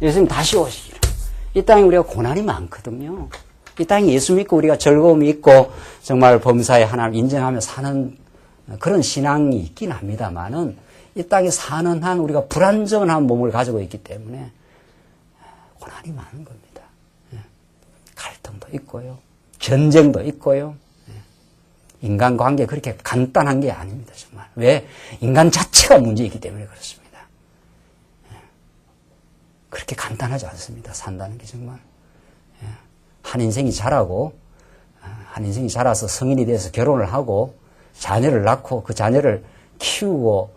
예수님 다시 오시기를. 이 땅에 우리가 고난이 많거든요. 이 땅에 예수 믿고 우리가 즐거움이 있고 정말 범사에 하나님을 인정하며 사는 그런 신앙이 있긴 합니다만은 이 땅에 사는 한 우리가 불완전한 몸을 가지고 있기 때문에 고난이 많은 겁니다. 갈등도 있고요. 전쟁도 있고요. 인간관계 그렇게 간단한 게 아닙니다. 정말. 왜? 인간 자체가 문제이기 때문에 그렇습니다. 그렇게 간단하지 않습니다. 산다는 게 정말. 한 인생이 자라고, 한 인생이 자라서 성인이 돼서 결혼을 하고 자녀를 낳고 그 자녀를 키우고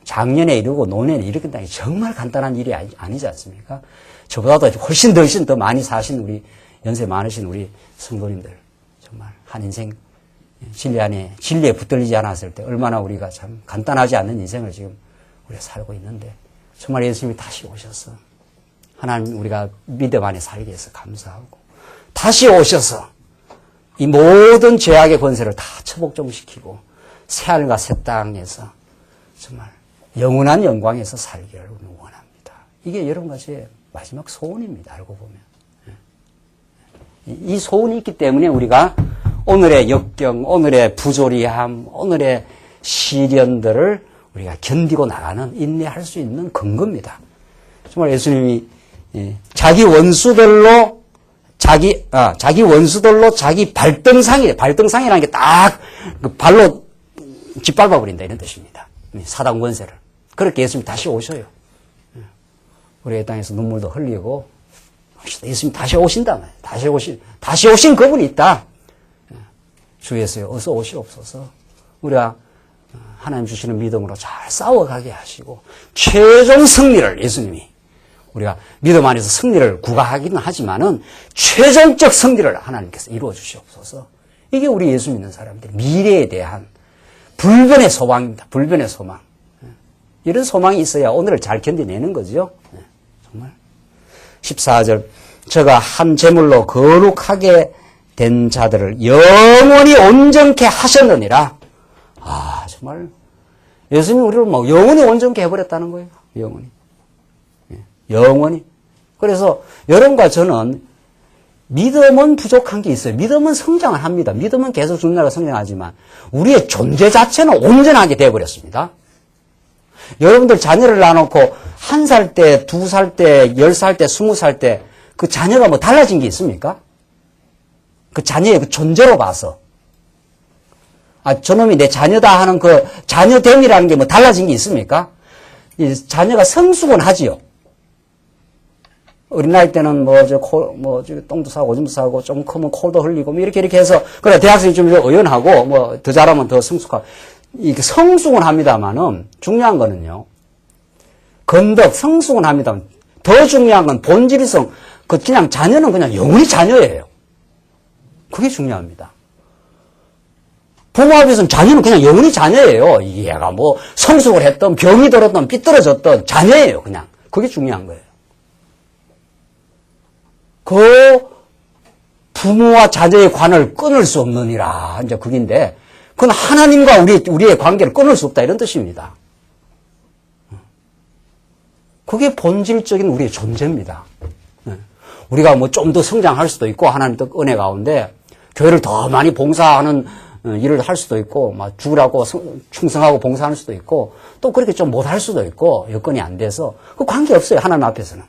장년에 이르고 노년에 이르겠다는 게 정말 간단한 일이 아니지 않습니까? 저보다도 훨씬 더 많이 사신 우리 연세 많으신 우리 성도님들 정말 한 인생 진리에 붙들리지 않았을 때 얼마나 우리가 참 간단하지 않는 인생을 지금 우리가 살고 있는데 정말 예수님이 다시 오셔서 하나님 우리가 믿음 안에 살게 해서 감사하고 다시 오셔서 이 모든 죄악의 권세를 다 처복종시키고 새하늘과 새 땅에서 정말 영원한 영광에서 살기를 원합니다. 이게 여러분과 제 마지막 소원입니다. 알고 보면. 이 소원이 있기 때문에 우리가 오늘의 역경, 오늘의 부조리함, 오늘의 시련들을 우리가 견디고 나가는, 인내할 수 있는 근거입니다. 정말 예수님이 자기 원수들로 자기 발등상이라는 게 딱 그 발로 짓밟아 버린다 이런 뜻입니다. 사단 권세를. 그렇게 예수님이 다시 오셔요. 우리의 땅에서 눈물도 흘리고 예수님이 다시 오신다 말이에요. 다시 오신 그분이 있다. 주 예수여 어서 오시옵소서. 우리가 하나님 주시는 믿음으로 잘 싸워가게 하시고 최종 승리를 예수님이 우리가 믿음 안에서 승리를 구가하기는 하지만은 최종적 승리를 하나님께서 이루어 주시옵소서. 이게 우리 예수 믿는 사람들 미래에 대한 불변의 소망입니다. 불변의 소망. 이런 소망이 있어야 오늘을 잘 견뎌내는 거죠. 정말. 14절 저가 한 제물로 거룩하게 된 자들을 영원히 온전케 하셨느니라. 아 정말 예수님이 우리를 뭐 영원히 온전케 해버렸다는 거예요. 영원히. 그래서 여러분과 저는 믿음은 부족한 게 있어요. 믿음은 성장을 합니다. 믿음은 계속 중요하게 성장하지만 우리의 존재 자체는 온전하게 되어버렸습니다. 여러분들 자녀를 낳아놓고 1살 때, 2살 때, 10살 때, 20살 때 그 자녀가 뭐 달라진 게 있습니까? 그 자녀의 그 존재로 봐서. 저놈이 내 자녀다 하는 그 자녀됨이라는 게 뭐 달라진 게 있습니까? 이 자녀가 성숙은 하지요. 어린 나이 때는 똥도 싸고 오줌도 싸고 좀 크면 코도 흘리고 이렇게 해서 그래 대학생이 좀 의연하고 더 잘하면 더 성숙하고 이게 성숙은 합니다만은 중요한 거는요. 성숙은 합니다만 더 중요한 건 본질성, 그냥 자녀는 그냥 영원히 자녀예요. 그게 중요합니다. 부모 앞에서는 자녀는 그냥 영원히 자녀예요. 얘가 뭐 성숙을 했던, 병이 들었던, 삐뚤어졌던 자녀예요, 그냥. 그게 중요한 거예요. 그 부모와 자녀의 관을 끊을 수 없느니라. 이제 그긴데, 그건 하나님과 우리의 관계를 끊을 수 없다. 이런 뜻입니다. 그게 본질적인 우리의 존재입니다. 우리가 뭐 좀 더 성장할 수도 있고, 하나님 또 은혜 가운데, 교회를 더 많이 봉사하는 일을 할 수도 있고, 막 죽으라고 충성하고 봉사할 수도 있고, 또 그렇게 좀 못할 수도 있고, 여건이 안 돼서, 그 관계 없어요. 하나님 앞에서는.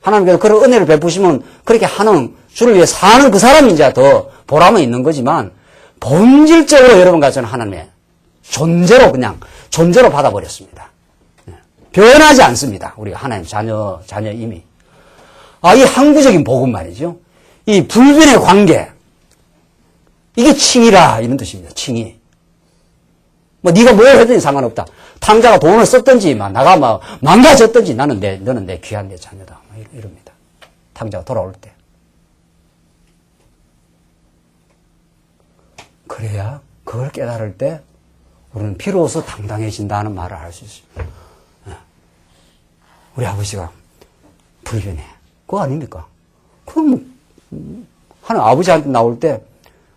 하나님께서 그런 은혜를 베푸시면 그렇게 하는, 주를 위해 사는 그 사람이 이제 더 보람은 있는 거지만, 본질적으로 여러분과 저는 하나님의 존재로 그냥, 존재로 받아버렸습니다. 변하지 않습니다. 우리가 하나님 자녀임이. 이 항구적인 복음 말이죠. 이 불변의 관계. 이게 칭이라, 이런 뜻입니다. 칭이. 뭐, 네가 뭘 하든지 상관없다. 탕자가 돈을 썼든지, 나가 망가졌든지, 너는 내 귀한 내 자녀다. 이럽니다. 탕자가 돌아올 때. 그래야, 그걸 깨달을 때, 우리는 비로소 당당해진다는 말을 할 수 있습니다. 우리 아버지가 불변해. 그거 아닙니까? 그럼, 하는 아버지한테 나올 때,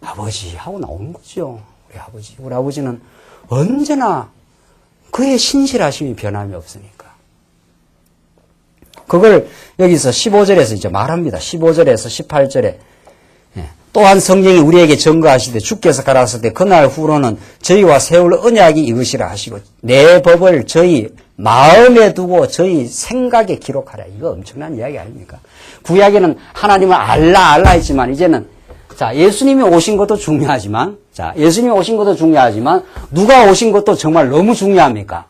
아버지 하고 나오는 거죠. 우리 아버지는 언제나 그의 신실하심이 변함이 없으니까. 그걸 여기서 15절에서 이제 말합니다. 15절에서 18절에. 또한 성령이 우리에게 증거하시되 주께서 가라사대 그날 후로는 저희와 세울 언약이 이것이라 하시고 내 법을 저희 마음에 두고 저희 생각에 기록하라. 이거 엄청난 이야기 아닙니까? 구약에는 하나님을 알라 했지만 이제는 예수님이 오신 것도 중요하지만 누가 오신 것도 정말 너무 중요합니까?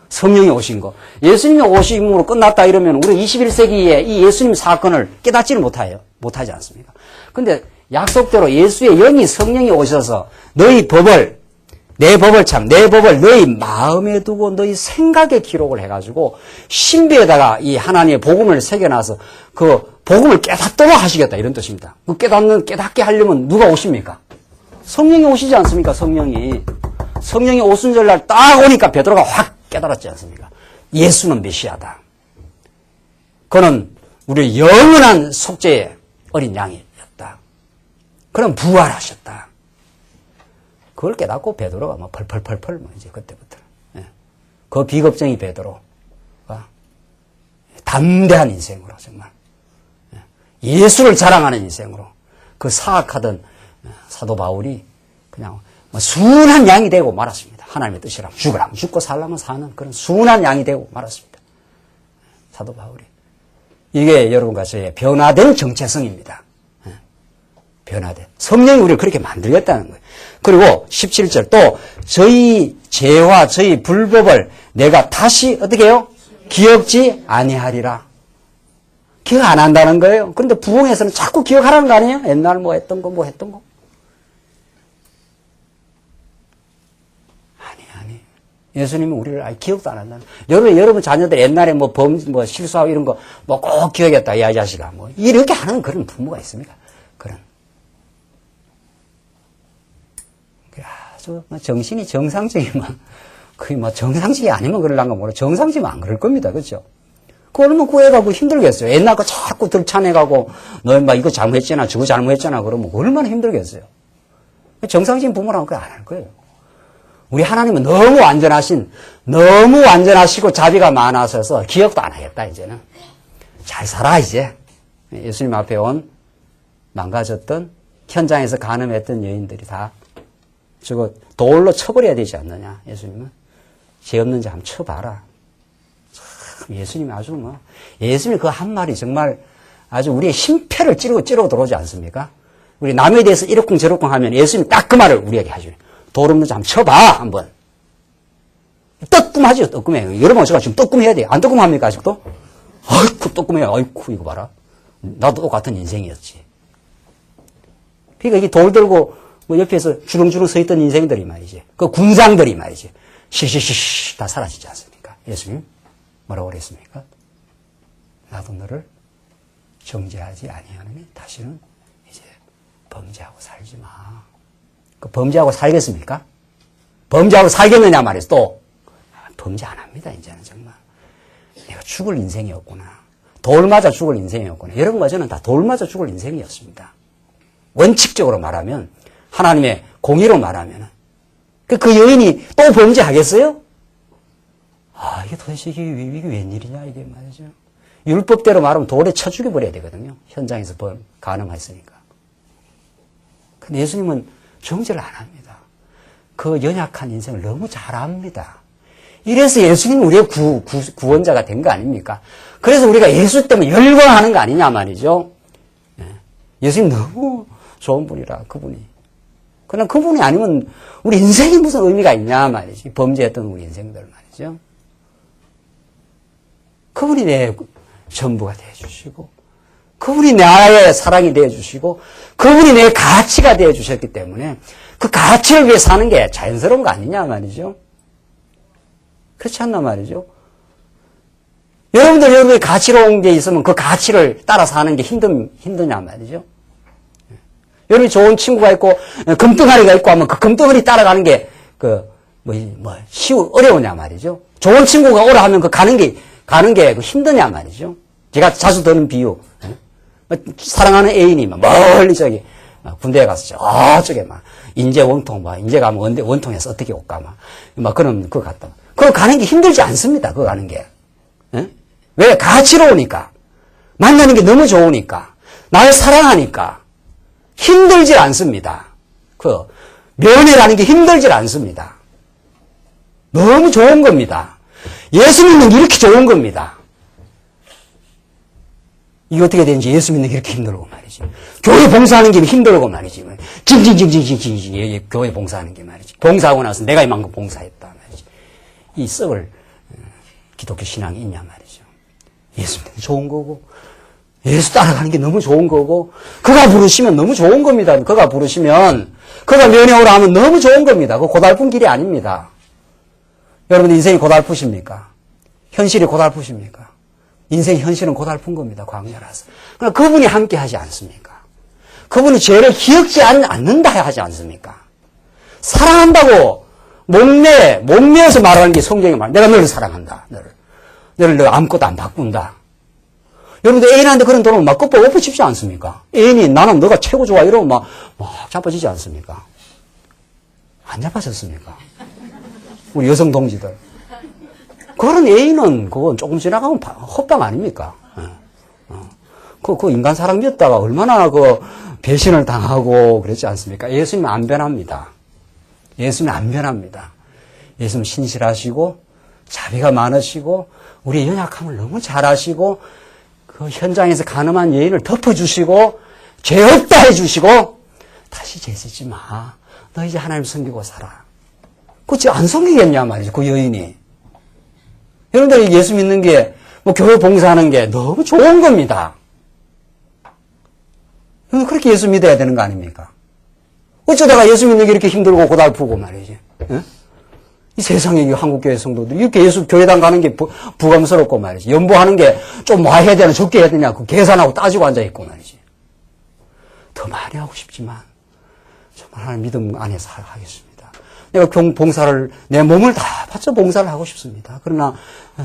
성령이 오신 거. 예수님이 오심으로 끝났다 이러면 우리 21세기에 이 예수님 사건을 깨닫지를 못하지 않습니까? 근데 약속대로 예수의 영이 성령이 오셔서 너희 법을 내 법을 너희 마음에 두고 너희 생각에 기록을 해가지고 신비에다가 이 하나님의 복음을 새겨놔서 그 복음을 깨닫도록 하시겠다 이런 뜻입니다. 그 깨닫게 하려면 누가 오십니까? 성령이 오시지 않습니까? 성령이 오순절날 딱 오니까 베드로가 확 깨달았지 않습니까? 예수는 메시아다. 그는 우리의 영원한 속죄의 어린 양이었다. 그는 부활하셨다. 그걸 깨닫고 베드로가 막 펄펄펄펄 이제 그때부터 그 비겁쟁이 베드로가 담대한 인생으로 정말 예수를 자랑하는 인생으로 그 사악하던 사도 바울이 그냥 순한 양이 되고 말았습니다. 하나님의 뜻이라면 죽으라면 죽고 살라면 사는 그런 순한 양이 되고 말았습니다. 사도 바울이. 이게 여러분과 저의 변화된 정체성입니다. 변화된. 성령이 우리를 그렇게 만들겠다는 거예요. 그리고 17절 또 저희 죄와 저희 불법을 내가 다시 어떻게 해요? 기억지 아니하리라. 기억 안 한다는 거예요. 그런데 부흥에서는 자꾸 기억하라는 거 아니에요? 옛날 뭐 했던 거. 아니. 예수님은 우리를 기억도 안 한다는 거예요. 여러분 자녀들 옛날에 실수하고 이런 거 꼭 기억했다. 이 자식아. 이렇게 하는 그런 부모가 있습니까? 아주 정신이 정상적이면 거의 정상적이 아니면 그럴란가 모르. 정상적이면 안 그럴 겁니다. 그렇죠? 그거 얼마나 구해가고 힘들겠어요. 옛날 거 자꾸 들춰내가고 너 이거 잘못했잖아 저거 잘못했잖아 그러면 얼마나 힘들겠어요. 정상적인 부모라면 그거 안 할 거예요. 우리 하나님은 너무 완전하시고 자비가 많아서 기억도 안 하겠다 이제는. 잘 살아 이제. 예수님 앞에 온 망가졌던 현장에서 간음했던 여인들이 다 저거 돌로 쳐버려야 되지 않느냐. 예수님은 죄 없는 자 한번 쳐봐라. 참 예수님이 예수님이 그 한 말이 정말 아주 우리의 심폐를 찌르고 들어오지 않습니까? 우리 남에 대해서 이러쿵저러쿵 하면 예수님이 딱 그 말을 우리에게 하시네. 돌 없는 자 한번 쳐봐 한번. 떡꿈하죠. 떡꿈해요. 여러분 제가 지금 떡꿈해야 돼요. 안 떡꿈합니까 아직도? 아이쿠 떡꿈해요. 아이쿠 이거 봐라. 나도 똑같은 인생이었지. 그러니까 이게 돌 들고 옆에서 주렁주렁 서 있던 인생들이 말이지. 그 군상들이 말이지. 시시시시 다 사라지지 않습니까? 예수님 뭐라고 그랬습니까? 나도 너를 정죄하지 아니하느니 다시는 이제 범죄하고 살지 마. 그 범죄하고 살겠습니까? 범죄하고 살겠느냐 말이죠. 또 범죄 안 합니다. 이제는 정말 내가 죽을 인생이었구나. 돌 맞아 죽을 인생이었구나. 여러분과 저는 다 돌 맞아 죽을 인생이었습니다. 원칙적으로 말하면 하나님의 공의로 말하면 그 여인이 또 범죄하겠어요? 아, 이게 도대체 이게 웬일이냐 이게 말이죠. 율법대로 말하면 돌에 쳐 죽여버려야 되거든요. 현장에서 가늠했으니까. 근데 예수님은 정죄를 안 합니다. 그 연약한 인생을 너무 잘 압니다. 이래서 예수님은 우리의 구원자가 된 거 아닙니까? 그래서 우리가 예수 때문에 열광하는 거 아니냐 말이죠. 예수님 너무 좋은 분이라 그분이. 그러나 그분이 아니면 우리 인생이 무슨 의미가 있냐 말이지. 범죄했던 우리 인생들 말이죠. 그분이 내 전부가 되어주시고 그분이 나의 사랑이 되어주시고 그분이 내 가치가 되어주셨기 때문에 그 가치를 위해 사는 게 자연스러운 거 아니냐 말이죠. 그렇지 않나 말이죠. 여러분의 가치로운 게 있으면 그 가치를 따라 사는 게 힘드냐 말이죠. 여러분이 좋은 친구가 있고 금덩어리가 있고 하면 그 금덩어리 따라가는 게 어려우냐 말이죠. 좋은 친구가 오라 하면 그 가는 게 힘드냐 말이죠. 제가 자주 드는 비유. 사랑하는 애인이 멀리 군대에 가서 저쪽에 인제 원통 인제 가면 원통에서 어떻게 올까 그런 그거 같다. 그거 가는 게 힘들지 않습니다. 그거 가는 게. 왜? 가치로우니까. 만나는 게 너무 좋으니까. 날 사랑하니까. 힘들지 않습니다. 면회라는 게 힘들지 않습니다. 너무 좋은 겁니다. 예수 믿는 게 이렇게 좋은 겁니다. 이게 어떻게 되는지 예수 믿는 게 이렇게 힘들고 말이지. 교회 봉사하는 게 힘들고 말이지. 징징징징징징 교회 봉사하는 게 말이지. 봉사하고 나서 내가 이만큼 봉사했다 말이지. 이 썩을 기독교 신앙이 있냐 말이죠. 예수 믿는 게 좋은 거고 예수 따라가는 게 너무 좋은 거고 그가 부르시면 너무 좋은 겁니다. 그가 부르시면 그가 면회오라 하면 너무 좋은 겁니다. 그 고달픈 길이 아닙니다. 여러분 인생이 고달프십니까? 현실이 고달프십니까? 인생의 현실은 고달픈 겁니다. 광야라서. 그러나 그분이 함께 하지 않습니까? 그분이 죄를 기억지 않는다 하지 않습니까? 사랑한다고 목매어서 말하는 게 성경에 말. 내가 너를 사랑한다. 너를 아무것도 안 바꾼다. 여러분들 애인한테 그런 돈을 막 껍질 엎어치지 않습니까? 애인이 나는 너가 최고 좋아 이러면 막 자빠지지 않습니까? 안 자빠졌습니까? 우리 여성 동지들. 그런 애인은 그건 조금 지나가면 헛방 아닙니까? 그 인간 사랑 믿다가 얼마나 배신을 당하고 그랬지 않습니까? 예수님은 안 변합니다. 예수님은 안 변합니다. 예수님은 신실하시고 자비가 많으시고 우리의 연약함을 너무 잘 아시고 그 현장에서 가늠한 여인을 덮어주시고 죄 없다 해주시고 다시 죄 짓지 마. 너 이제 하나님 섬기고 살아. 그치 안 섬기겠냐 말이지 그 여인이. 여러분들 예수 믿는 게 교회 봉사하는 게 너무 좋은 겁니다. 그렇게 예수 믿어야 되는 거 아닙니까? 어쩌다가 예수 믿는 게 이렇게 힘들고 고달프고 말이지. 예? 이 세상에 한국교회 성도들 이렇게 예수 교회당 가는 게 부감스럽고 말이지. 연보하는 게 좀 뭐 해야 되나 적게 해야 되냐 그 계산하고 따지고 앉아있고 말이지. 더 많이 하고 싶지만 정말 하나님 믿음 안에서 하겠습니다. 내가 봉사를 내 몸을 다 바쳐 봉사를 하고 싶습니다. 그러나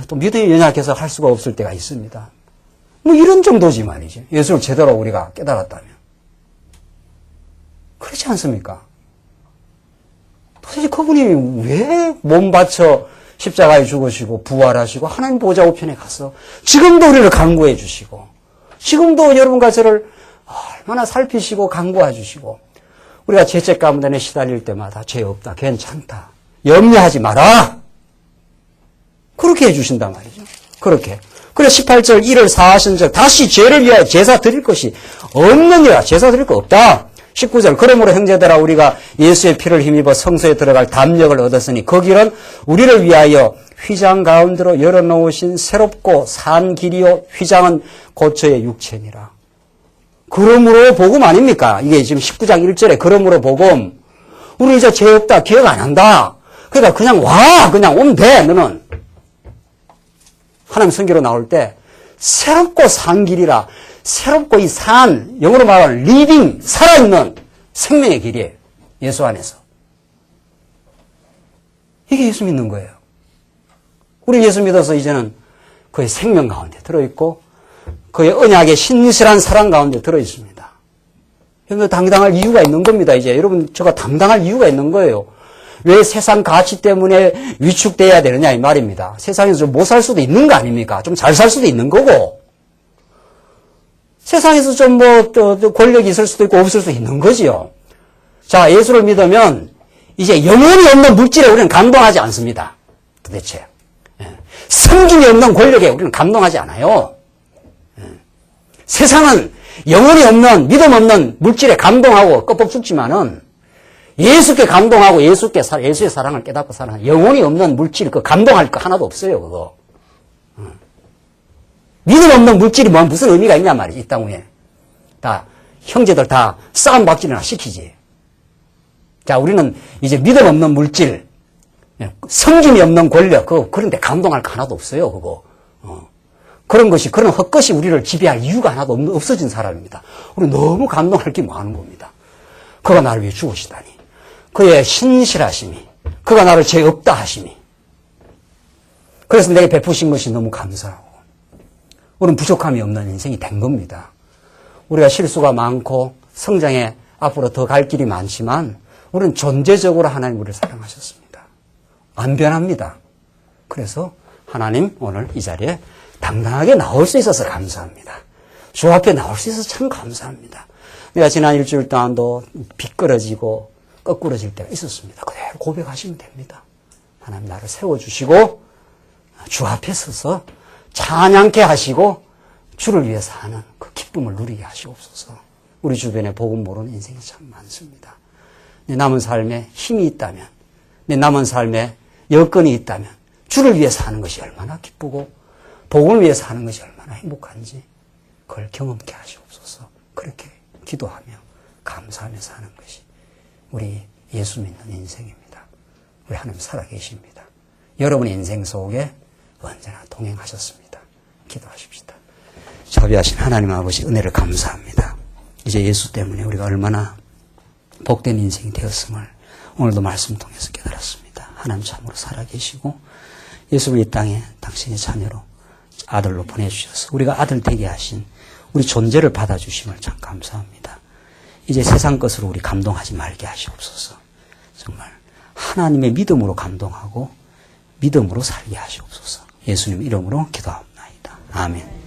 또 믿음이 연약해서 할 수가 없을 때가 있습니다. 이런 정도지 말이지. 예수를 제대로 우리가 깨달았다면. 그렇지 않습니까? 도대체 그분이 왜 몸 바쳐 십자가에 죽으시고 부활하시고 하나님 보좌 우편에 가서 지금도 우리를 강구해 주시고 지금도 여러분과 저를 얼마나 살피시고 강구해 주시고 우리가 죄책 가운데 시달릴 때마다 죄 없다, 괜찮다, 염려하지 마라. 그렇게 해주신단 말이죠. 그렇게. 그래 18절 이를 사하신 적 다시 죄를 위하여 제사 드릴 것이 없느니라. 제사 드릴 거 없다. 19절 그러므로 형제들아 우리가 예수의 피를 힘입어 성소에 들어갈 담력을 얻었으니 그 길은 우리를 위하여 휘장 가운데로 열어놓으신 새롭고 산 길이요 휘장은 고초의 육체니라. 그러므로 복음 아닙니까? 이게 지금 19장 1절에 그러므로 복음. 우리 이제 죄 없다 기억 안 한다. 그러니까 그냥 와 그냥 오면 돼 너는. 하나님 성경으로 나올 때 새롭고 산 길이라. 새롭고 이 산, 영어로 말하면 리빙, 살아있는 생명의 길이에요. 예수 안에서. 이게 예수 믿는 거예요. 우리 예수 믿어서 이제는 그의 생명 가운데 들어있고 그의 언약의 신실한 사랑 가운데 들어있습니다. 여러분 당당할 이유가 있는 겁니다. 이제 여러분 저가 당당할 이유가 있는 거예요. 왜 세상 가치 때문에 위축돼야 되느냐 이 말입니다. 세상에서 좀 못 살 수도 있는 거 아닙니까? 좀 잘 살 수도 있는 거고 세상에서 좀 권력이 있을 수도 있고 없을 수도 있는 거지요. 자, 예수를 믿으면 이제 영혼이 없는 물질에 우리는 감동하지 않습니다. 도대체. 성김이 없는 권력에 우리는 감동하지 않아요. 세상은 영혼이 없는, 믿음 없는 물질에 감동하고 껍벅 죽지만은 예수께 감동하고 예수의 사랑을 깨닫고 사는 영혼이 없는 물질, 그 감동할 거 하나도 없어요, 그거. 믿음 없는 물질이 무슨 의미가 있냐 말이지, 이 땅 위에. 다, 형제들 다 싸움박질이나 시키지. 자, 우리는 이제 믿음 없는 물질, 성김이 없는 권력, 그런데 감동할 거 하나도 없어요, 그거. 그런 것이, 그런 헛것이 우리를 지배할 이유가 하나도 없어진 사람입니다. 우리 너무 감동할 게 많은 겁니다. 그가 나를 위해 죽으시다니. 그의 신실하심이, 그가 나를 죄 없다 하심이. 그래서 내게 베푸신 것이 너무 감사하고, 우리는 부족함이 없는 인생이 된 겁니다. 우리가 실수가 많고, 성장에 앞으로 더 갈 길이 많지만, 우리는 존재적으로 하나님 우리를 사랑하셨습니다. 안 변합니다. 그래서 하나님 오늘 이 자리에 당당하게 나올 수 있어서 감사합니다. 주 앞에 나올 수 있어서 참 감사합니다. 내가 지난 일주일 동안도 비끄러지고 거꾸러질 때가 있었습니다. 그대로 고백하시면 됩니다. 하나님 나를 세워주시고 주 앞에 서서 찬양케 하시고 주를 위해 사는 그 기쁨을 누리게 하시옵소서. 우리 주변에 복음 모르는 인생이 참 많습니다. 내 남은 삶에 힘이 있다면, 내 남은 삶에 여건이 있다면 주를 위해 사는 것이 얼마나 기쁘고 복음을 위해 사는 것이 얼마나 행복한지 그걸 경험케 하시옵소서. 그렇게 기도하며 감사하며 사는 것이 우리 예수 믿는 인생입니다. 우리 하나님 살아계십니다. 여러분의 인생 속에 언제나 동행하셨습니다. 기도하십시다. 자비하신 하나님 아버지 은혜를 감사합니다. 이제 예수 때문에 우리가 얼마나 복된 인생이 되었음을 오늘도 말씀 통해서 깨달았습니다. 하나님 참으로 살아계시고 예수를 이 땅에 당신의 자녀로 아들로 보내주셔서 우리가 아들 되게 하신 우리 존재를 받아주심을 참 감사합니다. 이제 세상 것으로 우리 감동하지 말게 하시옵소서. 정말 하나님의 믿음으로 감동하고 믿음으로 살게 하시옵소서. 예수님 이름으로 기도합니다. 아멘.